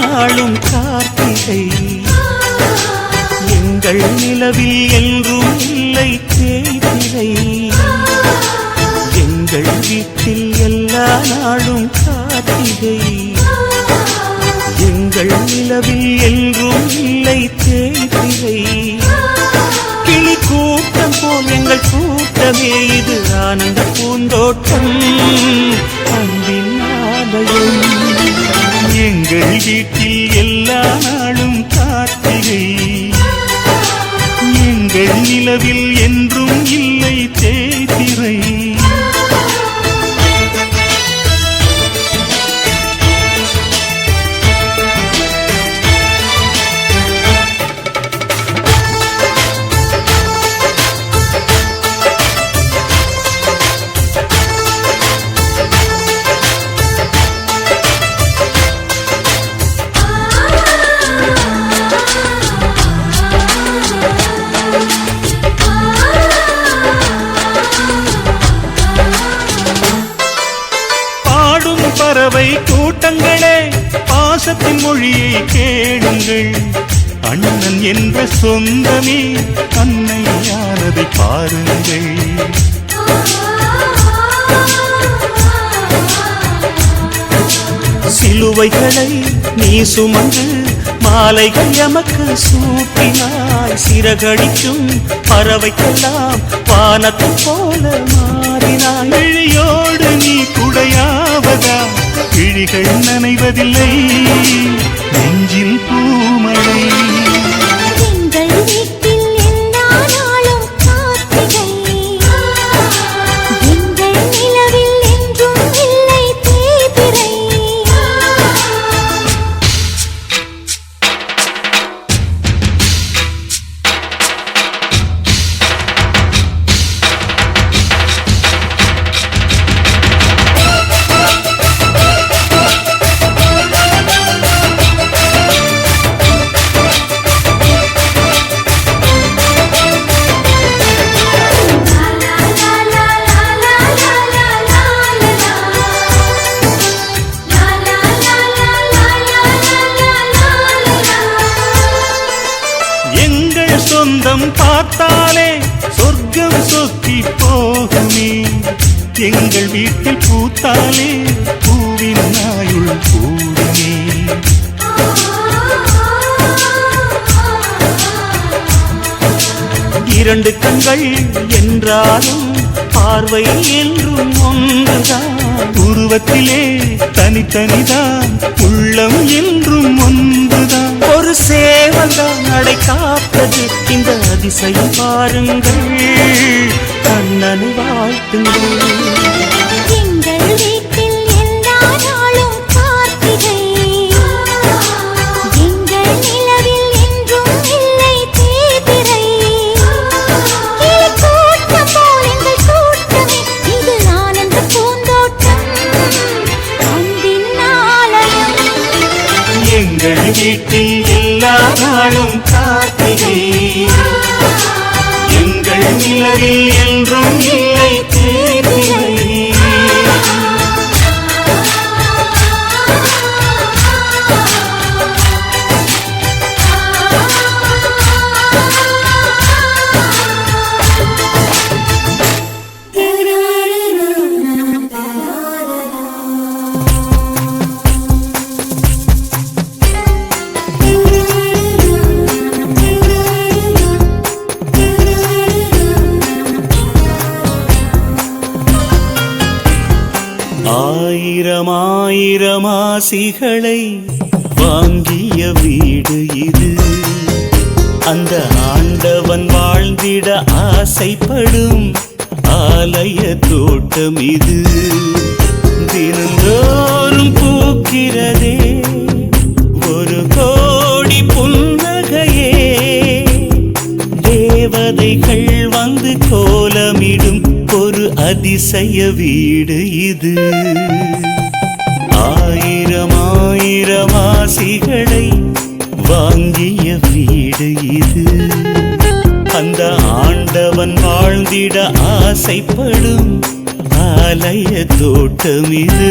நாளும் கார்த்திகை எங்கள் நிலவில் என்றும் இல்லை தேய்திரை எங்கள் வீட்டில் எல்லா நாளும் கார்த்திகை எங்கள் நிலவில் என்றும் இல்லை தேய்திரை கிளி கூட்டம் போல் எங்கள் கூட்டமே இது ஆனந்த பூந்தோட்டம் அன்பின் ஆலயம் எங்கள் வீட்டில் எல்லா நாளும் கார்த்திகை எங்கள் நிலவில் என்றும் இல்லை தேய்திரை பறவை கூட்டங்களே பாசத்தின் மொழியை கேளுங்கள் அண்ணன் என்ற சொந்தமே அன்னையானதை பாருங்கள் சிலுவைகளை நீ சுமந்து மாலைகள் எமக்கு சூட்டினாய் சிறகடிக்கும் பறவைக்கெல்லாம் வானத்தை போல மாறினாய் விழியோடு நீ குடையாவதா விழிகள் நனைவதில்லை நெஞ்சில் பூமழை எங்கள் வீட்டில் எல்லா நாளும் கார்த்திகை எங்கள் நிலவில் என்றும் இல்லை தேய்பிறை சொந்தம் பார்த்தாலே சொர்க்கம் சொத்தி போகுமே எங்கள் வீட்டில் பூத்தாலே பூவின் நாயுள் கூடுமே இரண்டு கண்கள் என்றாலும் பார்வை என்றும் ஒன்றுதான் உருவத்திலே தனித்தனிதான் உள்ளம் என்றும் ஒன்றுதான் ஒரு சேவல்தான் நடை காப்பது இந்த அதிசயம் பாருங்கள் கண்ணனை வாழ்த்துங்கள் எங்கள் வீட்டில் எல்லா நாளும் கார்த்திகை எங்கள் நிலவில் என்றும் இல்லை தேய்பிறை கிளி கூட்டம் போல் எங்கள் கூட்டமே இது ஆனந்த பூந்தோட்டம் அன்பின் ஆலயம் எங்கள் வீட்டில் எல்லா நாளும் கார்த்திகை எங்கள் நிலவில் என்றும் இல்லை தேய்பிறை ஆயிரம் ஆயிரம் ஆசிகளை வாங்கிய வீடு இது அந்த ஆண்டவன் வாழ்ந்திட ஆசைப்படும் ஆலய தோட்டம் இது தினந்தோறும் பூக்கிறதே ஒரு கோடி புன்னகையே தேவதைகள் வந்து கோலமிடும் ஒரு அதிசய வீடு இது ஆயிரம் ஆயிரம் ஆசிகளை வாங்கிய வீடு இது அந்த ஆண்டவன் வாழ்ந்திட ஆசைப்படும் ஆலய தோட்டம் இது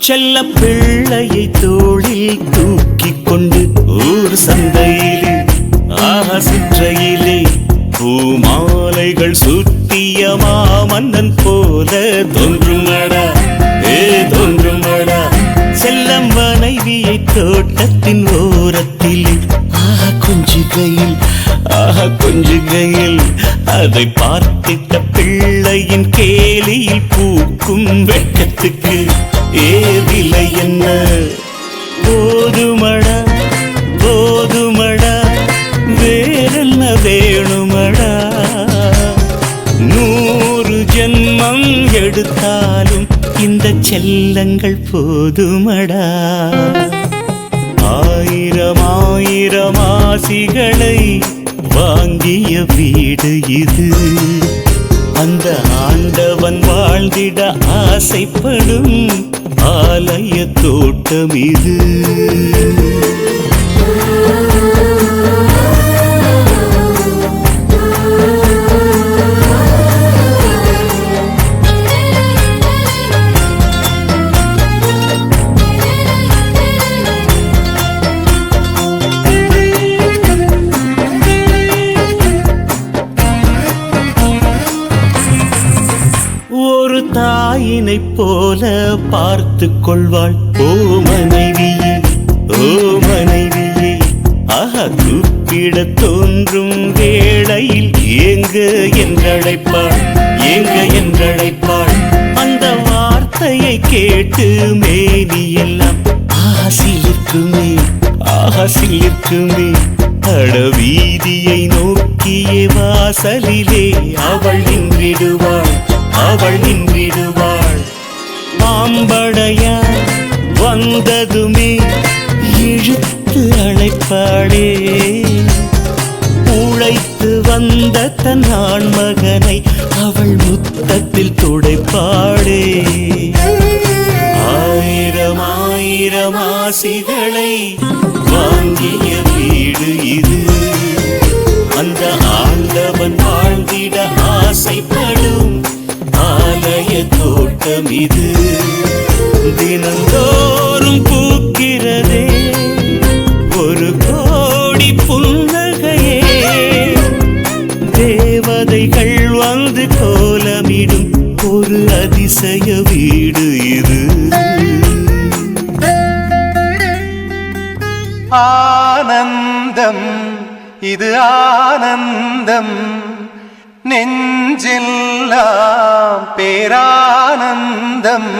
செல்ல பிள்ளையை தோளில் தூக்கிக் கொண்டு ஊர் சந்தையிலே சுற்றையிலே பூமாலைகள் சுத்திய மாமன்னன் போல தோன்றுமடா தோன்றுமடா செல்லம் மனைவியை தோட்டத்தின் ஓரத்திலே கொஞ்சுகையில் அதை பார்த்திட்ட பிள்ளையின் கேலியில் பூக்கும் வெட்கத்துக்கு ஏவிலை என்ன போதுமடா வேறென்ன வேணுமடா 100 ஜென்மம் எடுத்தாலும் இந்த செல்லங்கள் போதுமடா ஆயிரம் ஆசிகளை வாங்கிய வீடு இது அந்த ஆண்டவன் வாழ்ந்திட ஆசைப்படும் ஆலய தோட்டம் இது ஒரு தாயினை போல பார்த்து கொள்வாள் ஓ மனைவியே கூப்பிட தோன்றும் வேளையில் ஏங்க என்றழைப்பாள் அந்த வார்த்தையை கேட்டு மேனியெல்லாம் ஆசிலிருக்குமே அடவீதியை நோக்கிய வாசலிலே அவள் நின்றிடுவாள் பாம்படையா வந்ததுமே இழுத்து அழைப்பாளே உழைத்து வந்த தன் ஆண்மகனை அவள் முத்தத்தில் துடைப்பாளே ஆயிரம் ஆசிகளை வாங்கிய வீடு இது அந்த ஆண்டவன் வாழ்ந்திட ஆசைப்படும் ஆலய தோட்டம் இது தினந்தோறும் பூக்கிறதே ஒரு கோடி புன்னகையே தேவதைகள் வந்து கோலமிடும் ஒரு அதிசய வீடு இது ஆனந்தம் இது ஆனந்தம் நெஞ்செல்லாம் பேரானந்தம்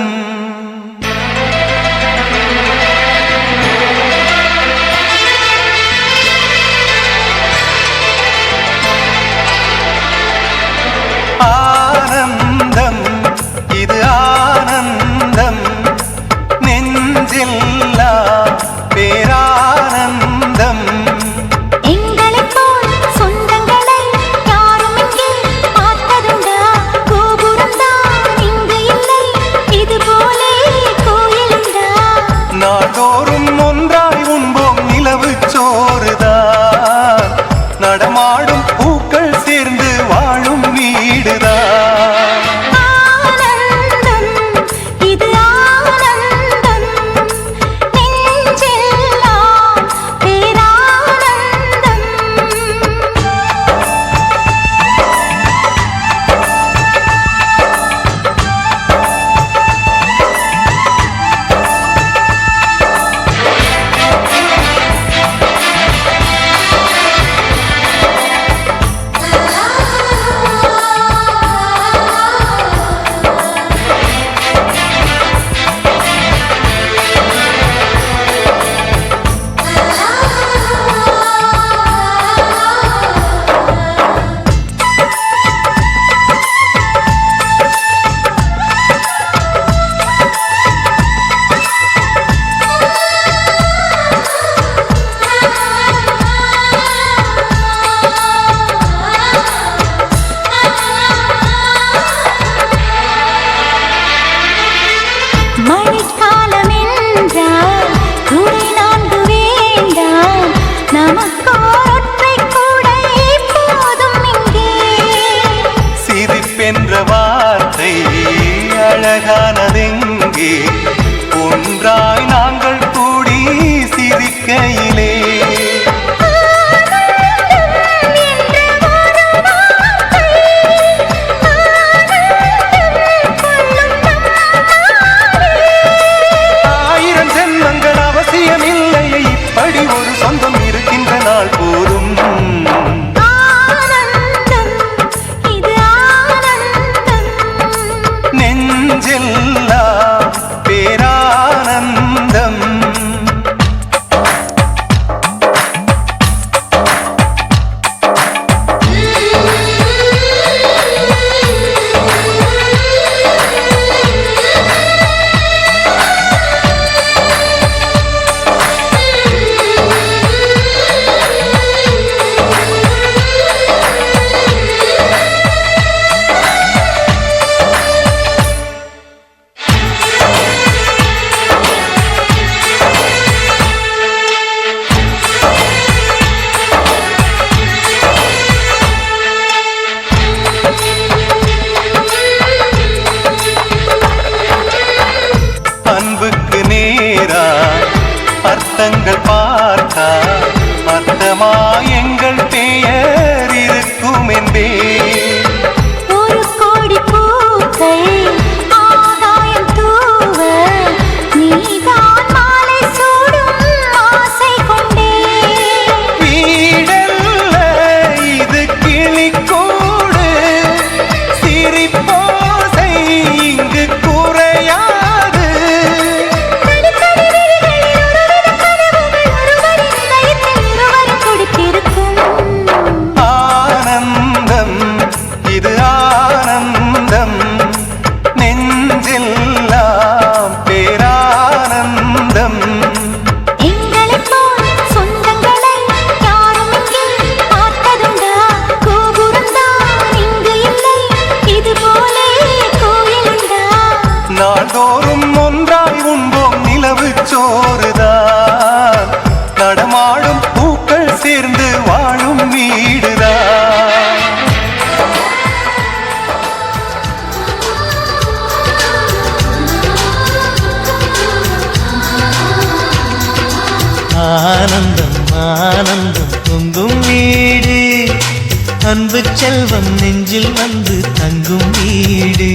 ஆனந்தம் இது ஆனந்தம் நெஞ்செல்லாம் பேரானந்தம் நாள்தோறும் ஒன்றாய் உண்போம் நிலவு சோறுதான் நடமாடும் பூக்கள் சேர்ந்து வாழும் வீடுதான் இல்லமா எங்கள் பெயர் இருக்கும் என்பே ஒரு கோடி பூக்கள் ஆகாயம் தூவ நீதான் மாலை சூடும் ஆசை கொண்டே வீடல்ல இது கிளிக்கூடு சிரிப்போசை இங்கு குறையாது ஆனந்தம் இது ஆனந்தம் நெஞ்செல்லாம் பேரானந்தம் எங்களைப் போல் சொந்தங்களை யாரும் இங்கே பார்த்ததுண்டா? கோபுரம்தான் இங்கு இல்லை, இது போலே கோயிலுண்டா? நாள்தோறும் ஒன்றாய் உண்போம் நிலவு சோறுதான் நடமாடும் பூக்கள் சேர்ந்து வாழும் வீடுதான் ஆனந்தம் ஆனந்தம் பொங்கும் வீடு அன்பு செல்வம் நெஞ்சில் வந்து தங்கும் வீடு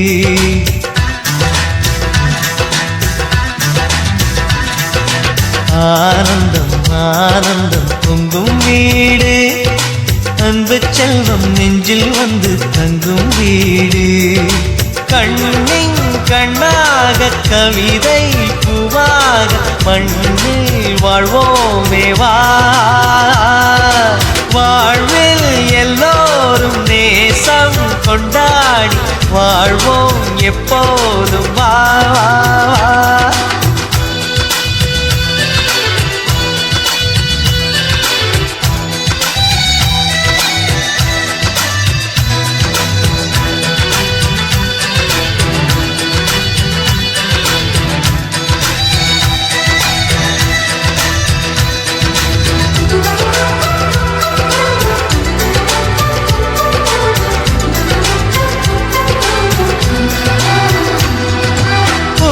ஆனந்தம் ஆனந்தம் பொங்கும் வீடு அன்பு செல்வம் நெஞ்சில் வந்து தங்கும் வீடு கண்ணின் கண்ணாக கவிதை பூவாக மண்ணில் வாழ்வோமே வா வாழ்வில் எல்லோரும் நேசம் கொண்டாடி வாழ்வோம் எப்போதும் வா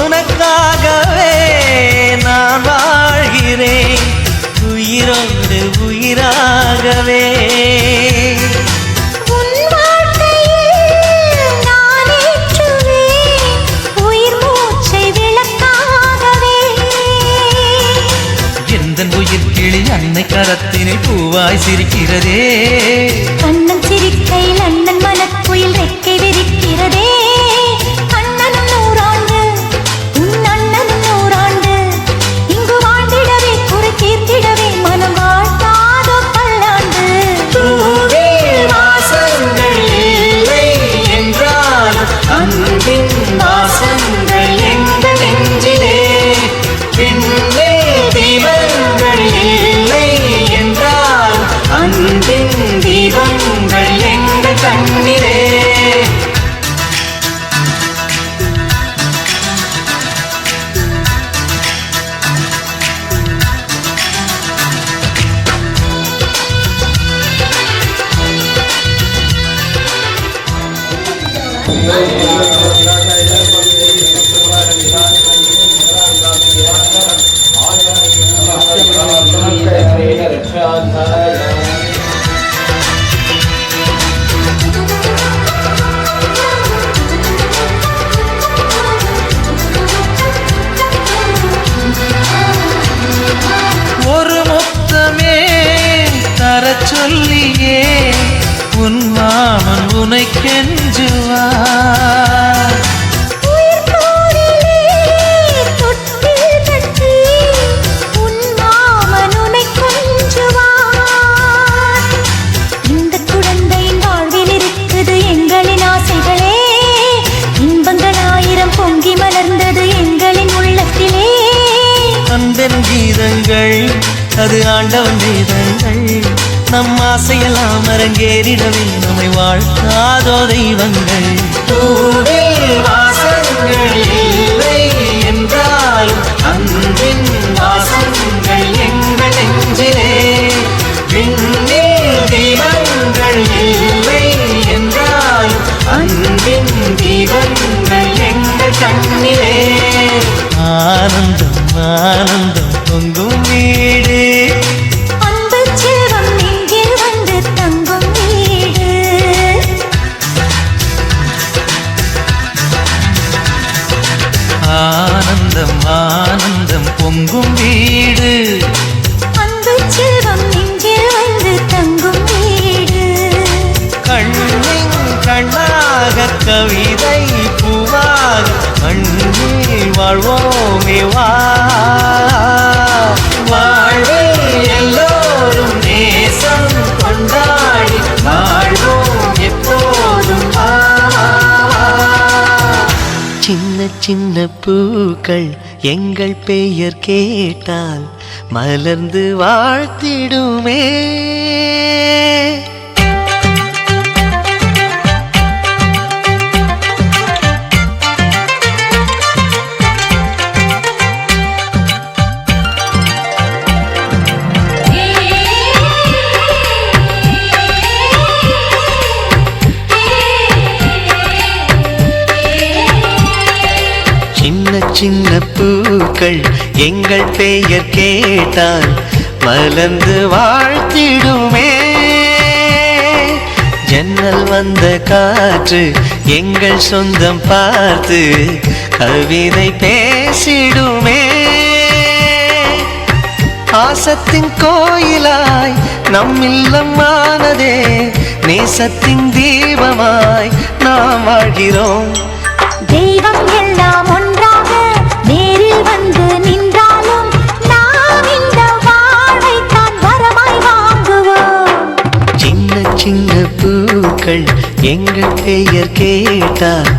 உனக்காகவே நான் வாழ்கிறேன் உயிரோடு உயிராகவே உன் வாழ்க்கையில் நான் ஏற்றுவேன் உயிர் மூச்சை விளக்காகவே. எந்தன் உயிர் கிளி அன்னை கரத்தினில் பூவாய் சிரிக்கிறதே கண்ணன் சிரிக்கையில் அண்ணன் மனக்குயில் ரெக்கை விரிக்கிறதே. அண்ணனும் நூறாண்டு உன் அண்ணனும் நூறாண்டு இங்கு வாழ்ந்திடவே குறை தீர்ந்திடவே மனம் வாழ்த்தாதோ பல்லாண்டு. வாசங்கள் இல்லை என்றால் அன்பின் வாசங்கள் எங்கள் நெஞ்சிலே விண்ணே தீபங்கள் இல்லை என்றால் அன்பின் தீபங்கள் எங்கள் கண்ணிலே ஒரு முத்தமே தர சொல்லியே உன் மாமன் உனை கெஞ்சுவார் உயிர் போரிலே தொட்டில் கட்டி உன் மாமன் உன்னை கொஞ்சுவார். இந்த குழந்தையின் வாழ்வில் இருக்குது எங்களின் ஆசைகளே. இன்பங்கள் ஆயிரம் பொங்கி மலர்ந்தது எங்களின் உள்ளத்திலே. அன்பென் கீதங்கள் அது ஆண்டவன் வேதங்கள் நம் ஆசையெல்லாம் அரங்கேறிடவே நம்மை வாழ்த்தாதோ தெய்வங்கள் வாசங்கள் இல்லை என்றாலும் அன்பின் வாசங்கள் எங்கள் நெஞ்சிலே விண்ணில் தீபங்கள் இல்லை என்றாலும் அன்பின் தீபங்கள் எங்கள் கண்ணிலே ஆனந்தம் ஆனந்தம் பொங்கும் வீடு அன்பு செல்வம் கவிதை பூவாக மண்ணில் வாழ்வோமே வா வாழ்வில் எல்லோரும் நேசம் கொண்டாடி வாழ்வோம் எப்போதும் வா சின்ன சின்ன பூக்கள் எங்கள் பெயர் கேட்டால் மலர்ந்து வாழ்த்திடுமே சின்ன சின்ன பூக்கள் எங்கள் பெயர் கேட்டால் மலர்ந்து வாழ்த்திடுமே ஜன்னல் வந்த காற்று எங்கள் சொந்தம் பார்த்து கவிதை பேசிடுமே ஆசத்தின் கோயிலாய் நம் இல்லம் ஆனதே நேசத்தின் தீபமாய் நாம் வாழ்கிறோம் தெய்வம் எல்லாம் ஒன்றாக நேரில் வந்து நின்றாலும் நாம் இந்த வாழ்வைத்தான் வரமாய் வாங்குவோம் சின்ன சின்ன பூக்கள் எங்கள் பெயர் கேட்டால்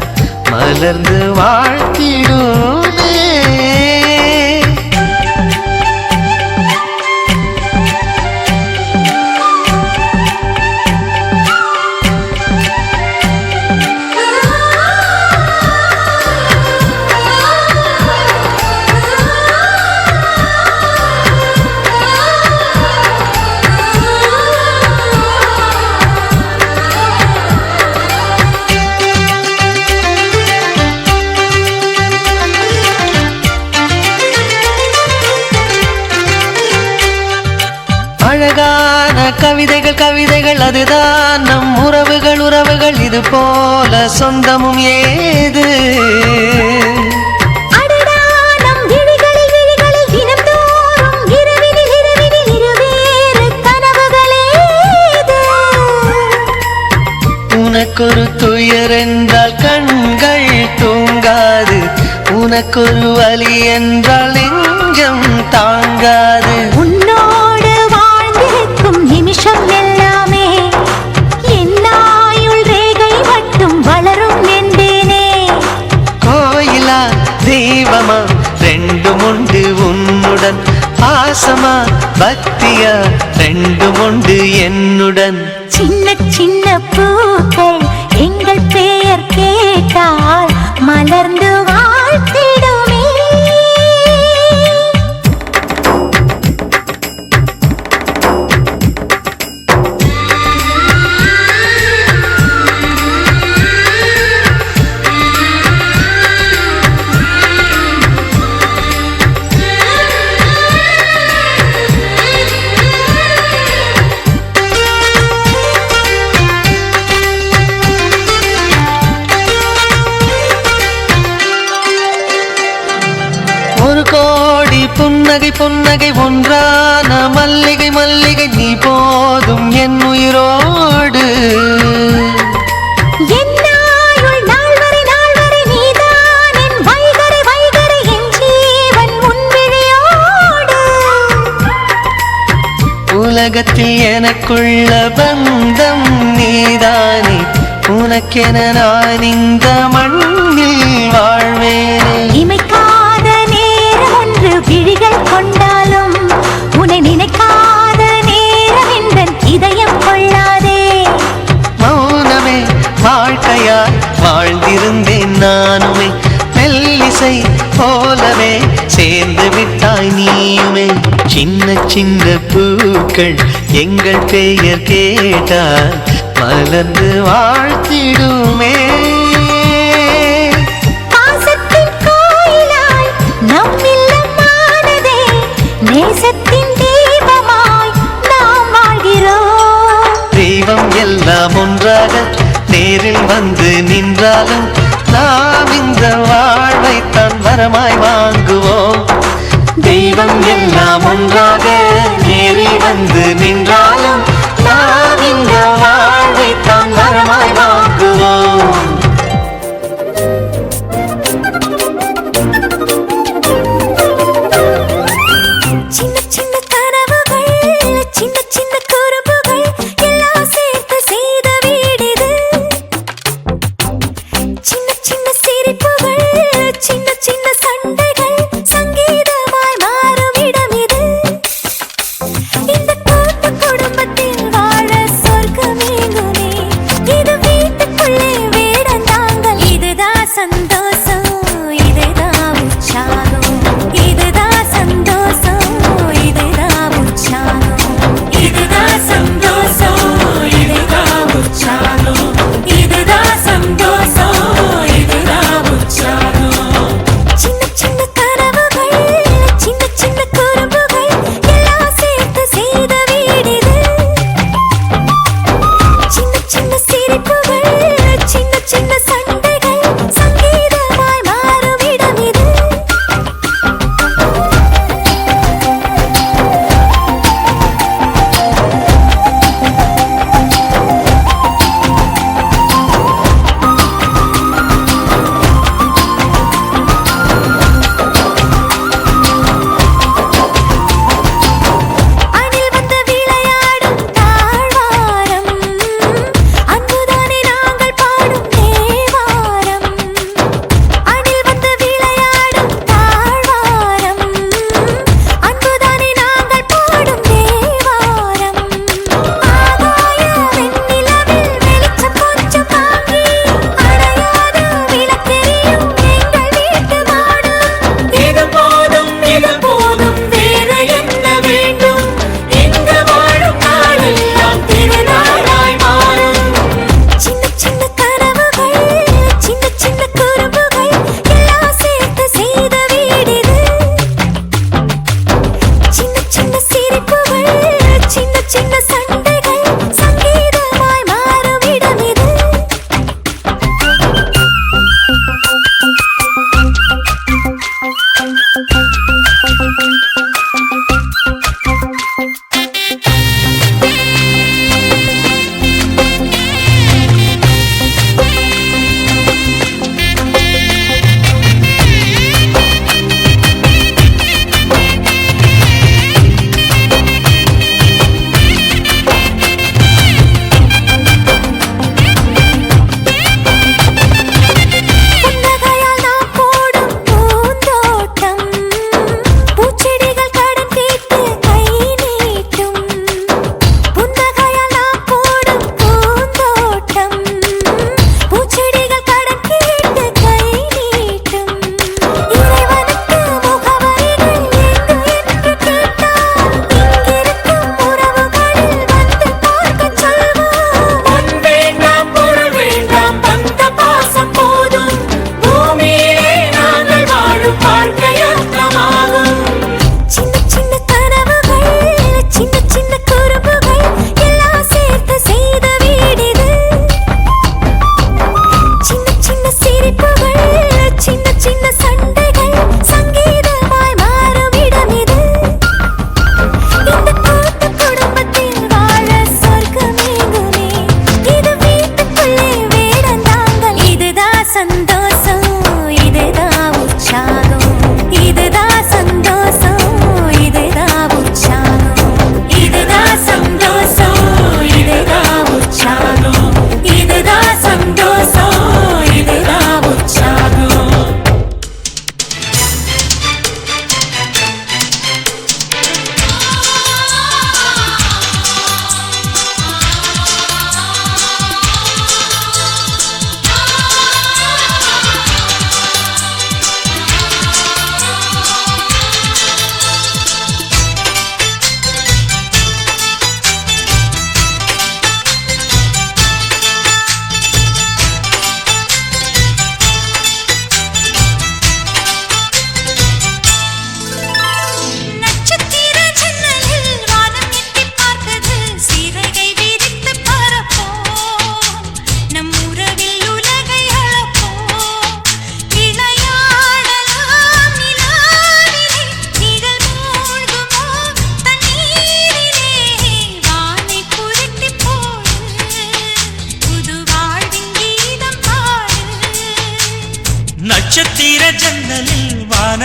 மலர்ந்து வாழ்த்திடுமே அழகான கவிதைகள் கவிதைகள் அதுதான் நம் உறவுகள் உறவுகள் இது போல சொந்தமும் ஏது உனக்கொரு துயர் என்றால் கண்கள் தூங்காது உனக்கொரு வலி என்றால் நெஞ்சம் தாங்காது நிமிஷம் எல்லாமே என்னாயுள் ரேகை மட்டும் வளரும் என்பேனே கோயிலா தெய்வமா ரெண்டும் உண்டு உன்னுடன் பாசமா பக்தியா ரெண்டும் உண்டு என்னுடன் சின்ன சின்ன பூக்கள் எங்கள் பெயர் கேட்டால் மலர்ந்து வாழ்த்திடுமே ஒரு கோடி புன்னகை புன்னகை ஒன்றான மல்லிகை மல்லிகை நீ போதும் என் உயிரோடு உலகத்தில் எனக்குள்ள பந்தம் நீதானே உனக்கென நான் இந்த மண்ணில் வாழ்வேனே இமைக்காத நேரம் ஒன்று விழிகள் கொண்டாலும் உன்னை நினைக்காத நேரம் என் இதயம் கொள்ளாதே மௌனமே வாழ்க்கையாய் வாழ்ந்திருந்தேன் நானுமே மெல்லிசை போலவே சேர்ந்து விட்டாய் நீயுமே சின்ன சின்ன பூக்கள் எங்கள் பெயர் கேட்டால் மலர்ந்து வாழ்த்திடுமே பாசத்தின் கோயிலாய் நம் இல்லமானதே நேசத்தின் தீபமாய் நாம் வாழ்கிறோம் தெய்வம் எல்லாம் ஒன்றாக நேரில் வந்து நின்றாலும் நாம் இந்த வாழ்வைத்தான் வரமாய் வாங்குவோம் தெய்வம் எல்லாம் ஒன்றாக நேரில் வந்து நின்றாலும் நாம் இந்த வாழ்வைத்தான் வரமாய் வாங்குவோம்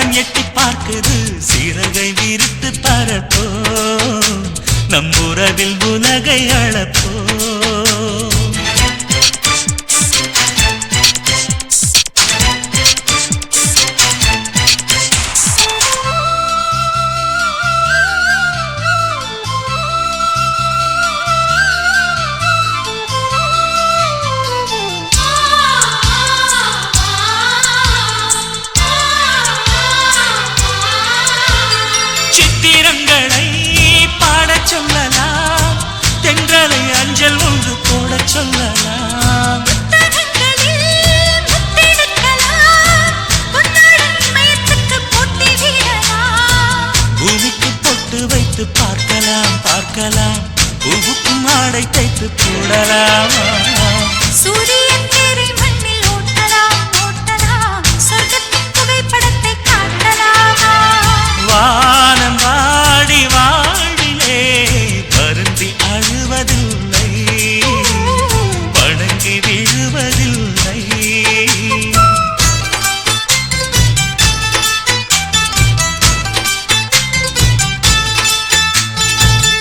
வானம் எட்டி பார்க்குது சிறகை விரித்து பறப்போ நம் உறவில் உலகை அளப்போ சித்திரங்களை பாடச் சொல்லலாம் தென்றலை அஞ்சல் ஒன்று போடச் சொல்லலாம் பூமிக்கு பொட்டு வைத்து பார்க்கலாம் பார்க்கலாம் பூவுக்கும் ஆடை தைத்து போடலாம் சூரியன் தேரை மண்ணில் ஓட்டலாம் ஓட்டலாம் சொர்க்கத்தின் புகைப்படத்தை காட்டலாமா வானம் வாடி வாடிலே வருந்தி அழுவதில்லை வணங்கி விழுவதில்லை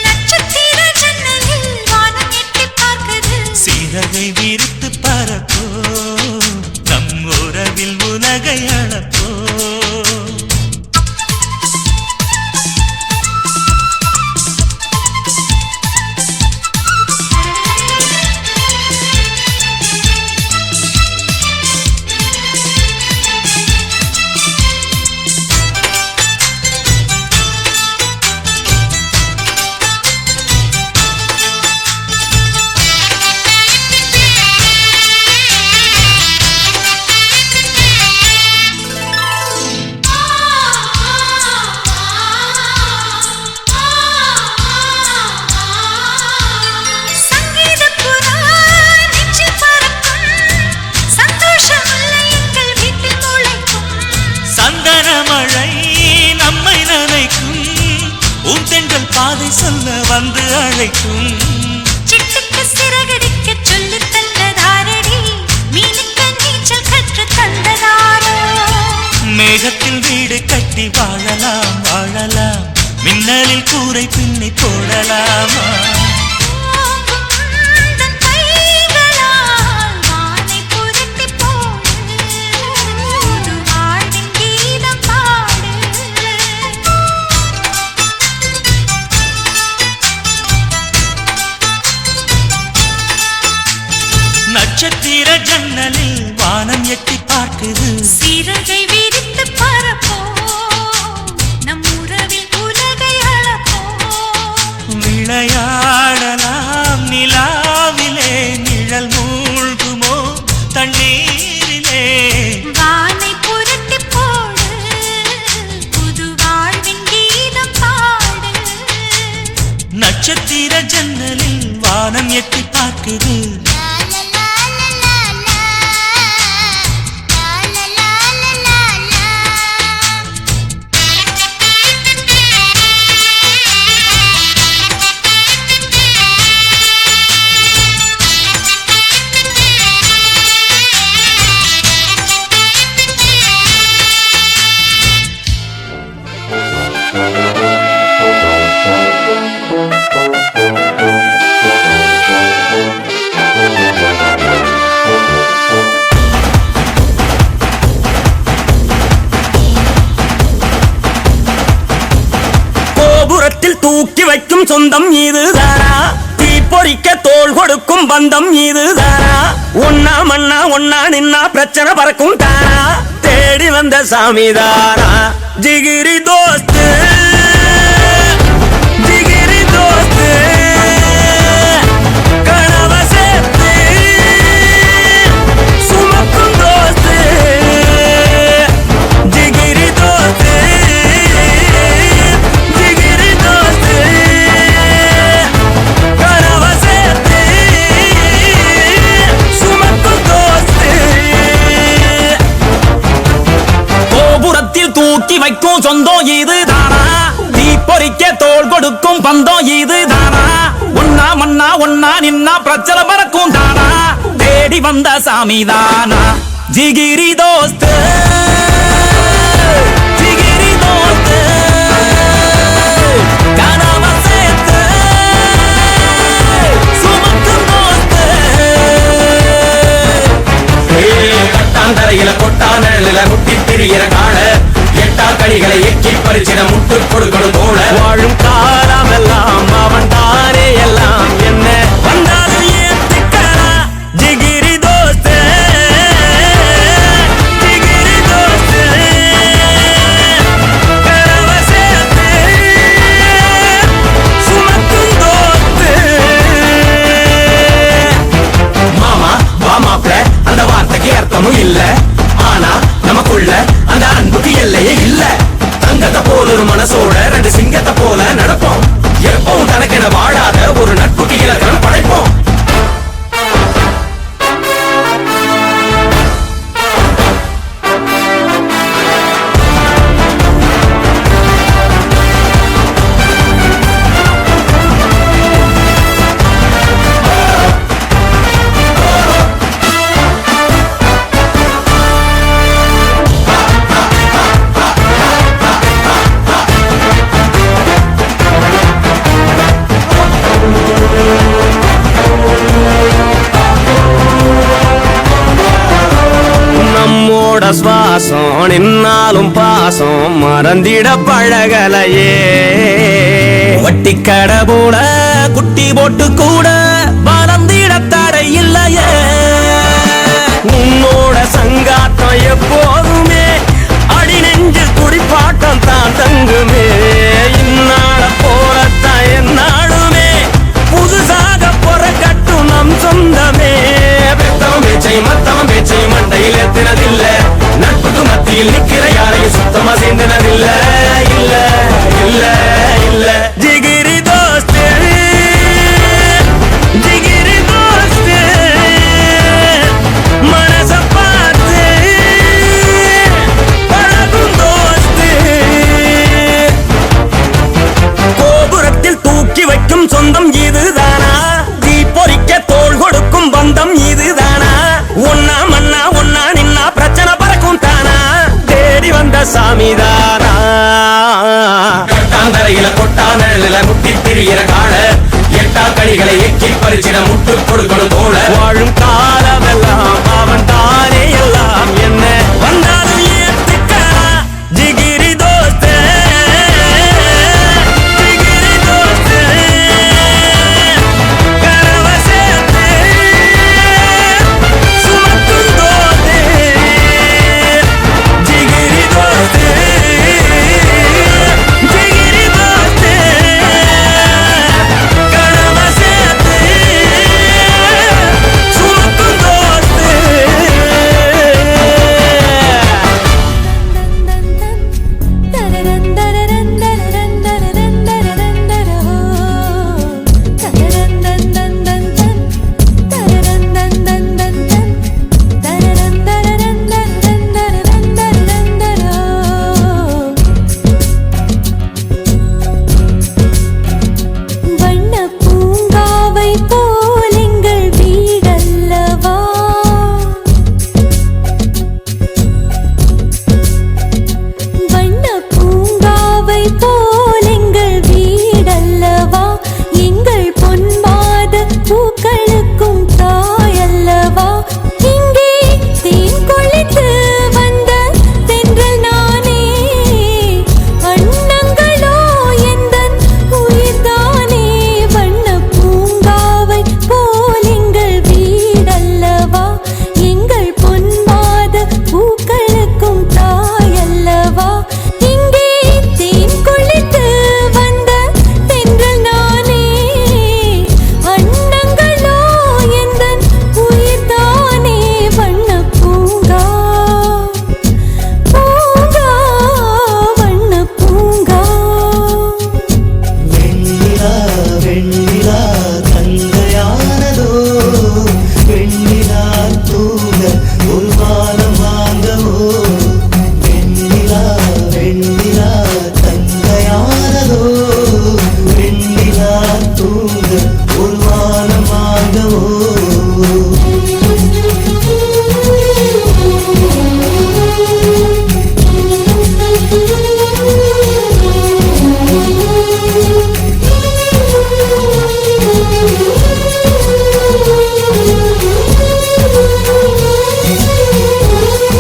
நட்சத்திர ஜன்னலில் வானம் எட்டி பார்க்குது சிறகை விரித்து பறப்போ நம் உறவில் உலகை அளப்போ சங்கீதப் புறா நெஞ்சில் பறக்கும் சந்தோஷம் இல்லை எங்கள் வீட்டில் முளைக்கும் சந்தன மழை நம்மை நனைக்கும் உந்தெங்கள் பாதை சொல்ல வந்து அழைக்கும் சிட்டுக்கு சிறகடிக்க சொல்லித் தந்ததாரடி மீனுக்கு நீச்சல் கற்றுத் தந்ததாரோ மேகத்தில் வீடு கட்டி வாழலாம் வாழலாம் மின்னலில் கூரை பின்னி போடலாமா தன் கைகளால் வானை புரட்டி போடு புது வாழ்வின் கீதம் பாடு நட்சத்திர ஜன்னலில் வானம் எட்டி பார்க்குது சிறகை விரித்து பறப்போ நம் உறவில் உலகை அளப்போ விளையாடலாம் நிலாவிலே நிழல் மூழ்குமோ தண்ணீரிலே வானை புரட்டி போடு புது வாழ்வின் கீதம் பாடு நட்சத்திர ஜன்னலில் வானம் எட்டி பார்க்குது கோபுரத்தில் தூக்கி வைக்கும் சொந்தம் இதுதானா தீப்பொறிக்க தோள் கொடுக்கும் பந்தம் இதுதானா ஒன்னா மண்ணா ஒன்னா நின்னா பிரச்சனை பறக்கும் தானா தேடி வந்த சாமிதானா ஜிகிரி தோஸ்து ஜிகிரி தோஸ்து கனவ சேர்த்து சுமக்கும் தோஸ்து ஜிகிரி தோஸ்து ஜிகிரி தோஸ்து கனவ சேர்த்து சுமக்கும் தோஸ்து கோபுரத்தில் தூக்கி வைக்கும் சொந்தம் இதுதானா தீப்பொறிக்க தோள் கொடுக்கும் பந்தம் இதுதானா ஒன்னா மண்ணா ஒன்னா நின்னா பிரச்சனை பறக்கும் தானா தேடி வந்த சாமிதானா ஜிகிரி தோஸ்து நிழலில முட்டி திரிகிற கால எட்டா கனிகளை எக்கி பறிச்சிட முட்டு கொடுக்கணும் போல வாழும் காலமெல்லாம் அவன் தானே எல்லாம் என்ன வந்தாலும் ஏத்துக்கடா ஜிகிரி தோஸ்தே ஜிகிரி தோஸ்தே கரவ சேர்த்து சுமக்கும் தோஸ்தே மாமா வா மாப்ள அந்த வார்த்தைக்கு அர்த்தமும் இல்ல ஆனா நமக்குள்ள அந்த அன்புக்கு எல்லையே இல்ல தங்கத்தை போல ஒரு மனசோட ரெண்டு சிங்கத்தை போல நடப்போம் எப்பவும் தனக்கென வாழாத ஒரு நட்புக்கு இலக்கணம் படைப்போம் சுவாசம் நின்னாலும் பாசம் மறந்திட பழகலையே வட்டி கடை போல குட்டி போட்டு கூட மறந்திட தடை இல்லையே உன்னோட சங்காத்தம் எப்போதுமே அடி நெஞ்சு குடிப்பாட்டம் தான் தங்குமே இந்நாள போறத்தான் என்னாலுமே புதுசாக பொறக்கட்டும் நம் சொந்தமே பெத்தவன் பேச்சை மத்தவன் பேச்சை மண்டையில் எத்தினதில்ல நட்புக்கு மத்தியில் நிக்கிற யாரையும் சுத்தமா சேர்ந்தனதில்ல இல்ல இல்ல இல்ல ஜிகிரி தோஸ்தே ஜிகிரி தோஸ்தே மனச பார்த்து பழகும் தோஸ்தே கோபுரத்தில் தூக்கி வைக்கும் சொந்தம் இதுதானா தீ பொறிக்க தோள் கொடுக்கும் பந்தம் இதுதானா ஒன்னா மண்ணா ஒன்னா நின்னா பிரச்சனை பறக்கும் தானா தேடி வந்த சாமிதானா கட்டாந்தரையில கொட்டாந்தரையில முட்டி திரிகிற கால எட்டா கனிகளை எக்கி பறிச்சிட முட்டு கொடுக்கணும் போல வாழும் காலமெல்லாம் அவன் தானே எல்லாம் என்ன வந்தாலும் ஏத்துக்கடா ஜிகிரி தோஸ்தே ஜிகிரி தோஸ்தே கரவ சேர்த்து சுமக்கும் தோஸ்தே ஜிகிரி தோஸ்தே ஜிகிரி தோஸ்தே கரவ சேர்த்து சுமக்கும் தோஸ்தே வண்ண பூங்காவை போல் எங்கள் வீடல்லவா வண்ண பூங்காவை போல் எங்கள் வீடல்லவா எங்கள் பொன்மாத பூக்களுக்கும் தாயல்லவா இங்கே தேன் கொளித்து வந்த தென்றல் நானே அன்னங்களோ எந்தன் உயிர்தானே வண்ண பூங்காவை போல் எங்கள் வீடல்லவா எங்கள் பொன்மாத பூக்களுக்கும் தாயல்லவா இங்கே தேன் கொளித்து வந்த தென்றல் நானே அன்னங்களோ எந்தன் உயிர்தானே வண்ண பூங்கா பூங்கா வண்ண பூங்கா வெண்ணிலா வெண்ணிலா தங்கையானதோ வெண்ணிலா தூங்க ஒரு வானம் வாங்கவோ வெண்ணிலா வெண்ணிலா தங்கையானதோ வெண்ணிலா தூங்க ஒரு வானம் வாங்கவோ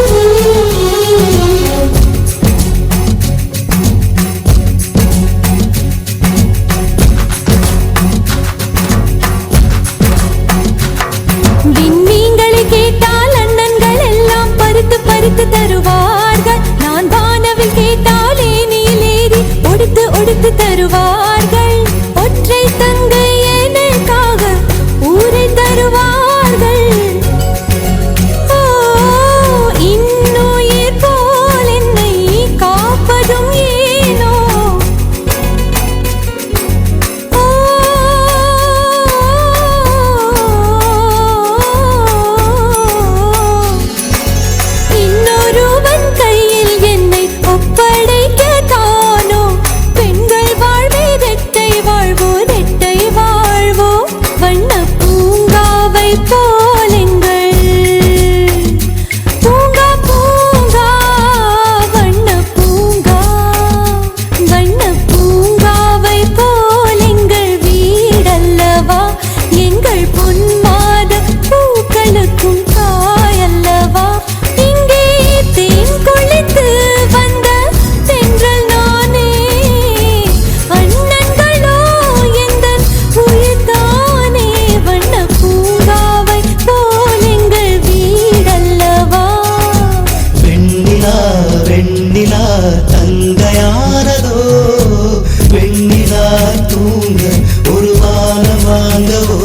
Thank you. ஒடித்து தருவார்கள். நான் வானவில் கேட்டாலே நீலேறி ஒடித்து ஒடித்து தருவார்கள். ஒற்றை தங்கை எனக்காக ஊரை தருவார்கள். ஓ, இன்னுயிர் போல் என்னை காப்பதும் ஏனோ. ஓ, இன்னொருவன் கையில் என்னை ஒப்படைக்கத்தானோ. பெண்கள் வாழ்வே ரெட்டை வாழ்வோ, ரெட்டை வாழ்வோ. வண்ண பூங்காவை போலெங்கள் பூங்கா பூங்கா. வண்ண பூங்கா வண்ண பூங்காவை போலெங்கள் வீடல்லவா. எங்கள் பொன்மாத பூக்களுக்கும் தாயல்லவா. இங்கே தேன் கொளித்து வந்த தென்றல் நானே. அண்ணன்களோ எந்தன் உயிர்தானே. வண்ண பூங்காவை போலெங்கள் வீடல்லவா. வெண்ணிலா வெண்ணிலா தங்கையானதோ. வெண்ணிலா தூங்க ஒரு வானம் வாங்கவோ.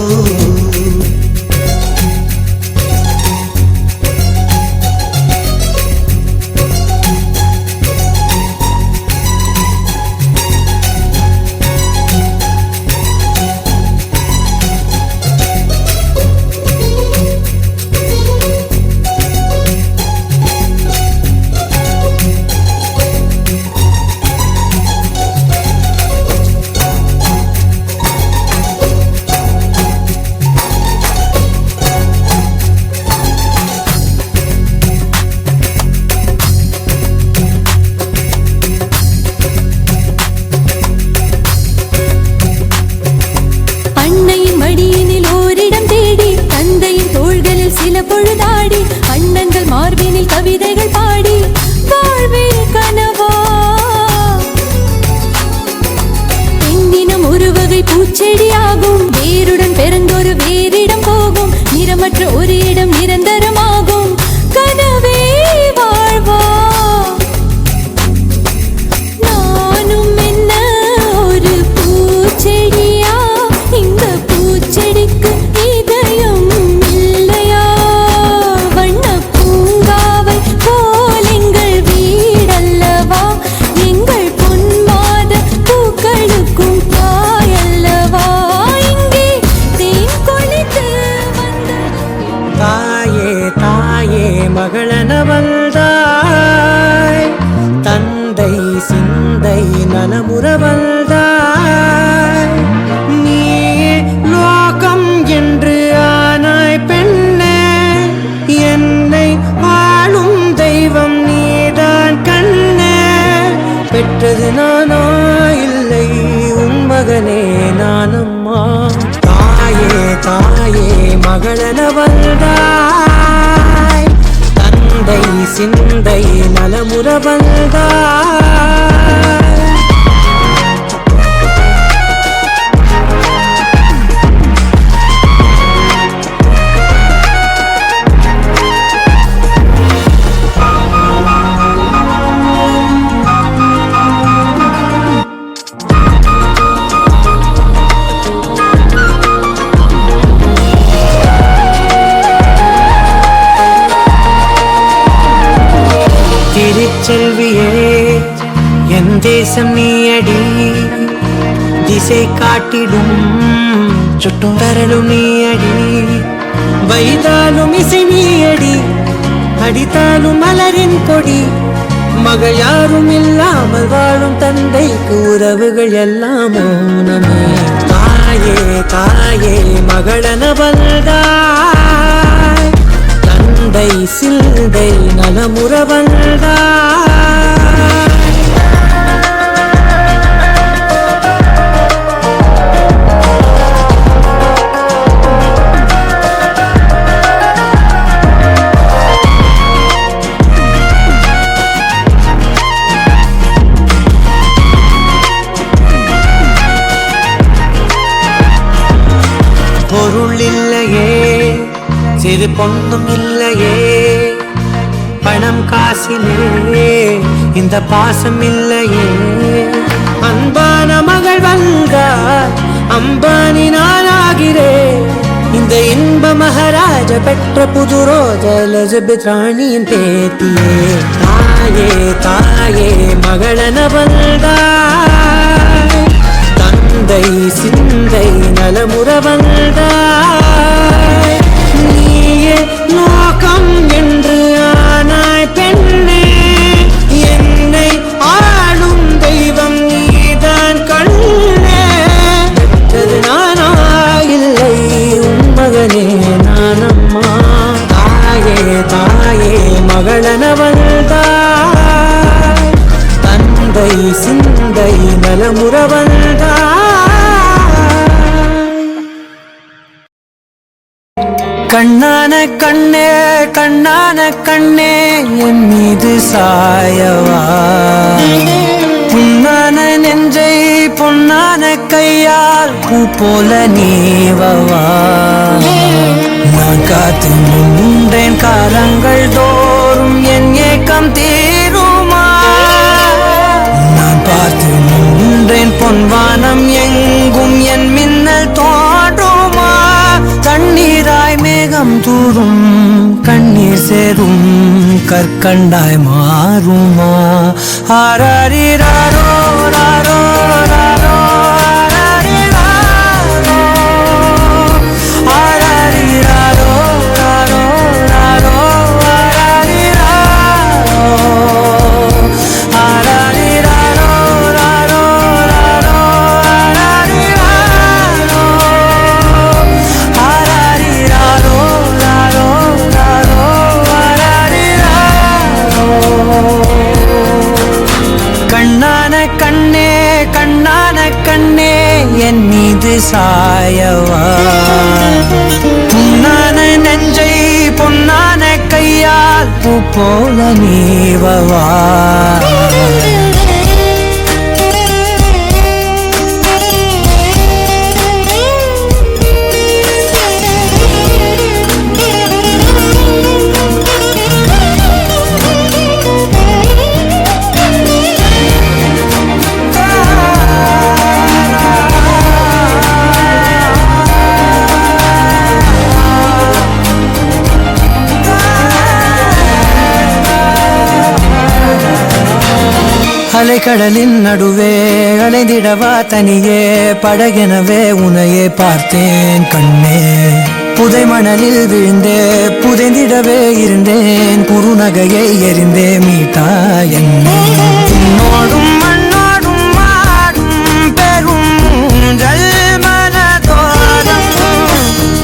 அன்னையின் மடியினில் ஓரிடம் தேடி, தந்தையின் தோள்களில் சில பொழுதாடி, அண்ணன்கள் மார்பினில் கவிதைகள் பாடி, வாழ்வே கனவா. பெண்ணினம் ஒரு வகை பூச்செடியாகும். வேருடன் பிறந்தொரு வேறிடம் போகும். நிறமற்ற ஒரு இடம் நிரந்தரமாகும். கனவே வாழ்வா. நானும் என்ன ஒரு பூச்செடியா? இந்த பூச்செடிக்கு இதயம் இல்லையா? வண்ண பூங்காவை போலெங்கள் வீடல்லவா. எங்கள் பொன்மாத பூக்களுக்கும் தாயல்லவா. இங்கே தேன் கொளித்து வந்த தாயே தாயே மகளென வந்தாய். தந்தை சிந்தை நலமுற வந்தாய். நீயே லோகம் என்று ஆனாய் பெண்ணே. என்னை வாழும் தெய்வம் நீதான் கண்ணே. பெற்றது நானா இல்லை உன் மகனே நானம்மா. தாயே தாயே மகளென வந்தாய். தந்தை சிந்தை நலமுற வந்தாய். திருச்செல்வியே என் தேசம் நீயடி. திசை காட்டிடும் சுட்டும் வரலும் நீயடி. வைதாலும் இசை நீயடி. அடித்தாலும் மலரின் கொடி. மகள் யாரும் இல்லாமல் வாழும் தந்தைக்கு உறவுகள் எல்லாம் மௌனமே. தாயே தாயே மகளென வந்தாய். தந்தை சிந்தை நலமுற வந்தாய். பொருள் இல்லையே, சிறு பொண்ணும் இல்லையே, பணம் காசிலே இந்த பாசம் இல்லையே. அன்பான மகள் வந்தார் அம்பானி நானாகிறேன். இந்த இன்ப மகாராஜ பெற்ற புது ரோஜா எலிசபெத் ராணியின் பேத்தியே. தாயே தாயே மகளன வந்தாய், தந்தை சிந்தை நலமுற வந்தாய். நீயே நோக்கம் என்று ஆனாய் பெண்ணே, என்னை ஆளும் தெய்வம் நீதான் கண்ணே. பெற்றது நானா இல்லை உன் மகனே நானம்மா. தாயே தாயே மகளன வந்தாய், தந்தை சிந்தை நலமுற வந்தாய். கண்ணான கண்ணே கண்ணான கண்ணே என் மீது சாயவா. புண்ணான நெஞ்சை பொன்னான கையால் பூ போல நீவவா. நான் காத்து நின்றேன் காலங்கள் தோறும் என் ஏக்கம் தீருமா. நான் பார்த்து நின்றேன் பொன்வானம் எங்கும் என் மின்னல் தோன்றுமா. தண்ணீராய் மேகம் தூரும் கண்ணீர் சேரும் கற்கண்டாய் மாறுமா. ஆராரிராரோ ராரோ ராரோ ஆராரிராரோ ராரோ ராரோ ஆராரிராரோ ராரோ ராரோ ஆராரிராரோ ராரோ ராரோ ஆராரிராரோ. கண்ணான கண்ணே கண்ணான கண்ணே என் மீது சாயவா. புண்ணான நெஞ்சை பொன்னான கையால் பூ போல நீவவா. அலைக்கடலின் நடுவே அலைந்திடவா தனியே படகெனவே உனையே பார்த்தேன் கண்ணே. புதை மணலில் விழுந்தே புதைந்திடவே இருந்தேன் குறுநகையை எறிந்தே மீட்டா என்னை. உன்னோடும் மண்ணோடும் மாடும் பெரும் மனதோரம்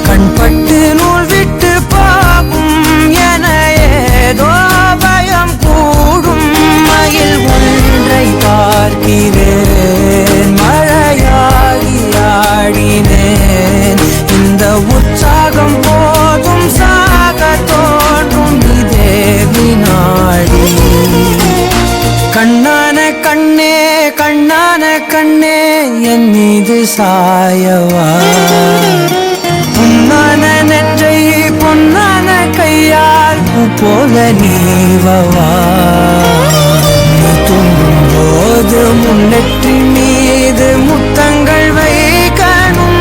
கண்பட்டு நூல் விட்டு போகும் என ஏதோ பயம் கூடும். மயில் ஒன்றை பார்க்கிறேன் மழையாகி ஆடினேன். இந்த உற்சாகம் போதும் சாக தோன்றும் இதே வினாடி. கண்ணான கண்ணே கண்ணான கண்ணே என் மீது சாயவா. புண்ணான நெஞ்சை பொன்னான கையால் பூ போல நீவவா. தூங்கும் போது முன்னெற்றி மீது முத்தங்கள் வைக்கணும்.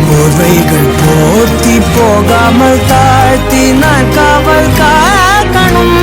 போர்வைகள் போர்த்தி போகாமல் தாழ்த்தி நான் காவல் காக்கணும்.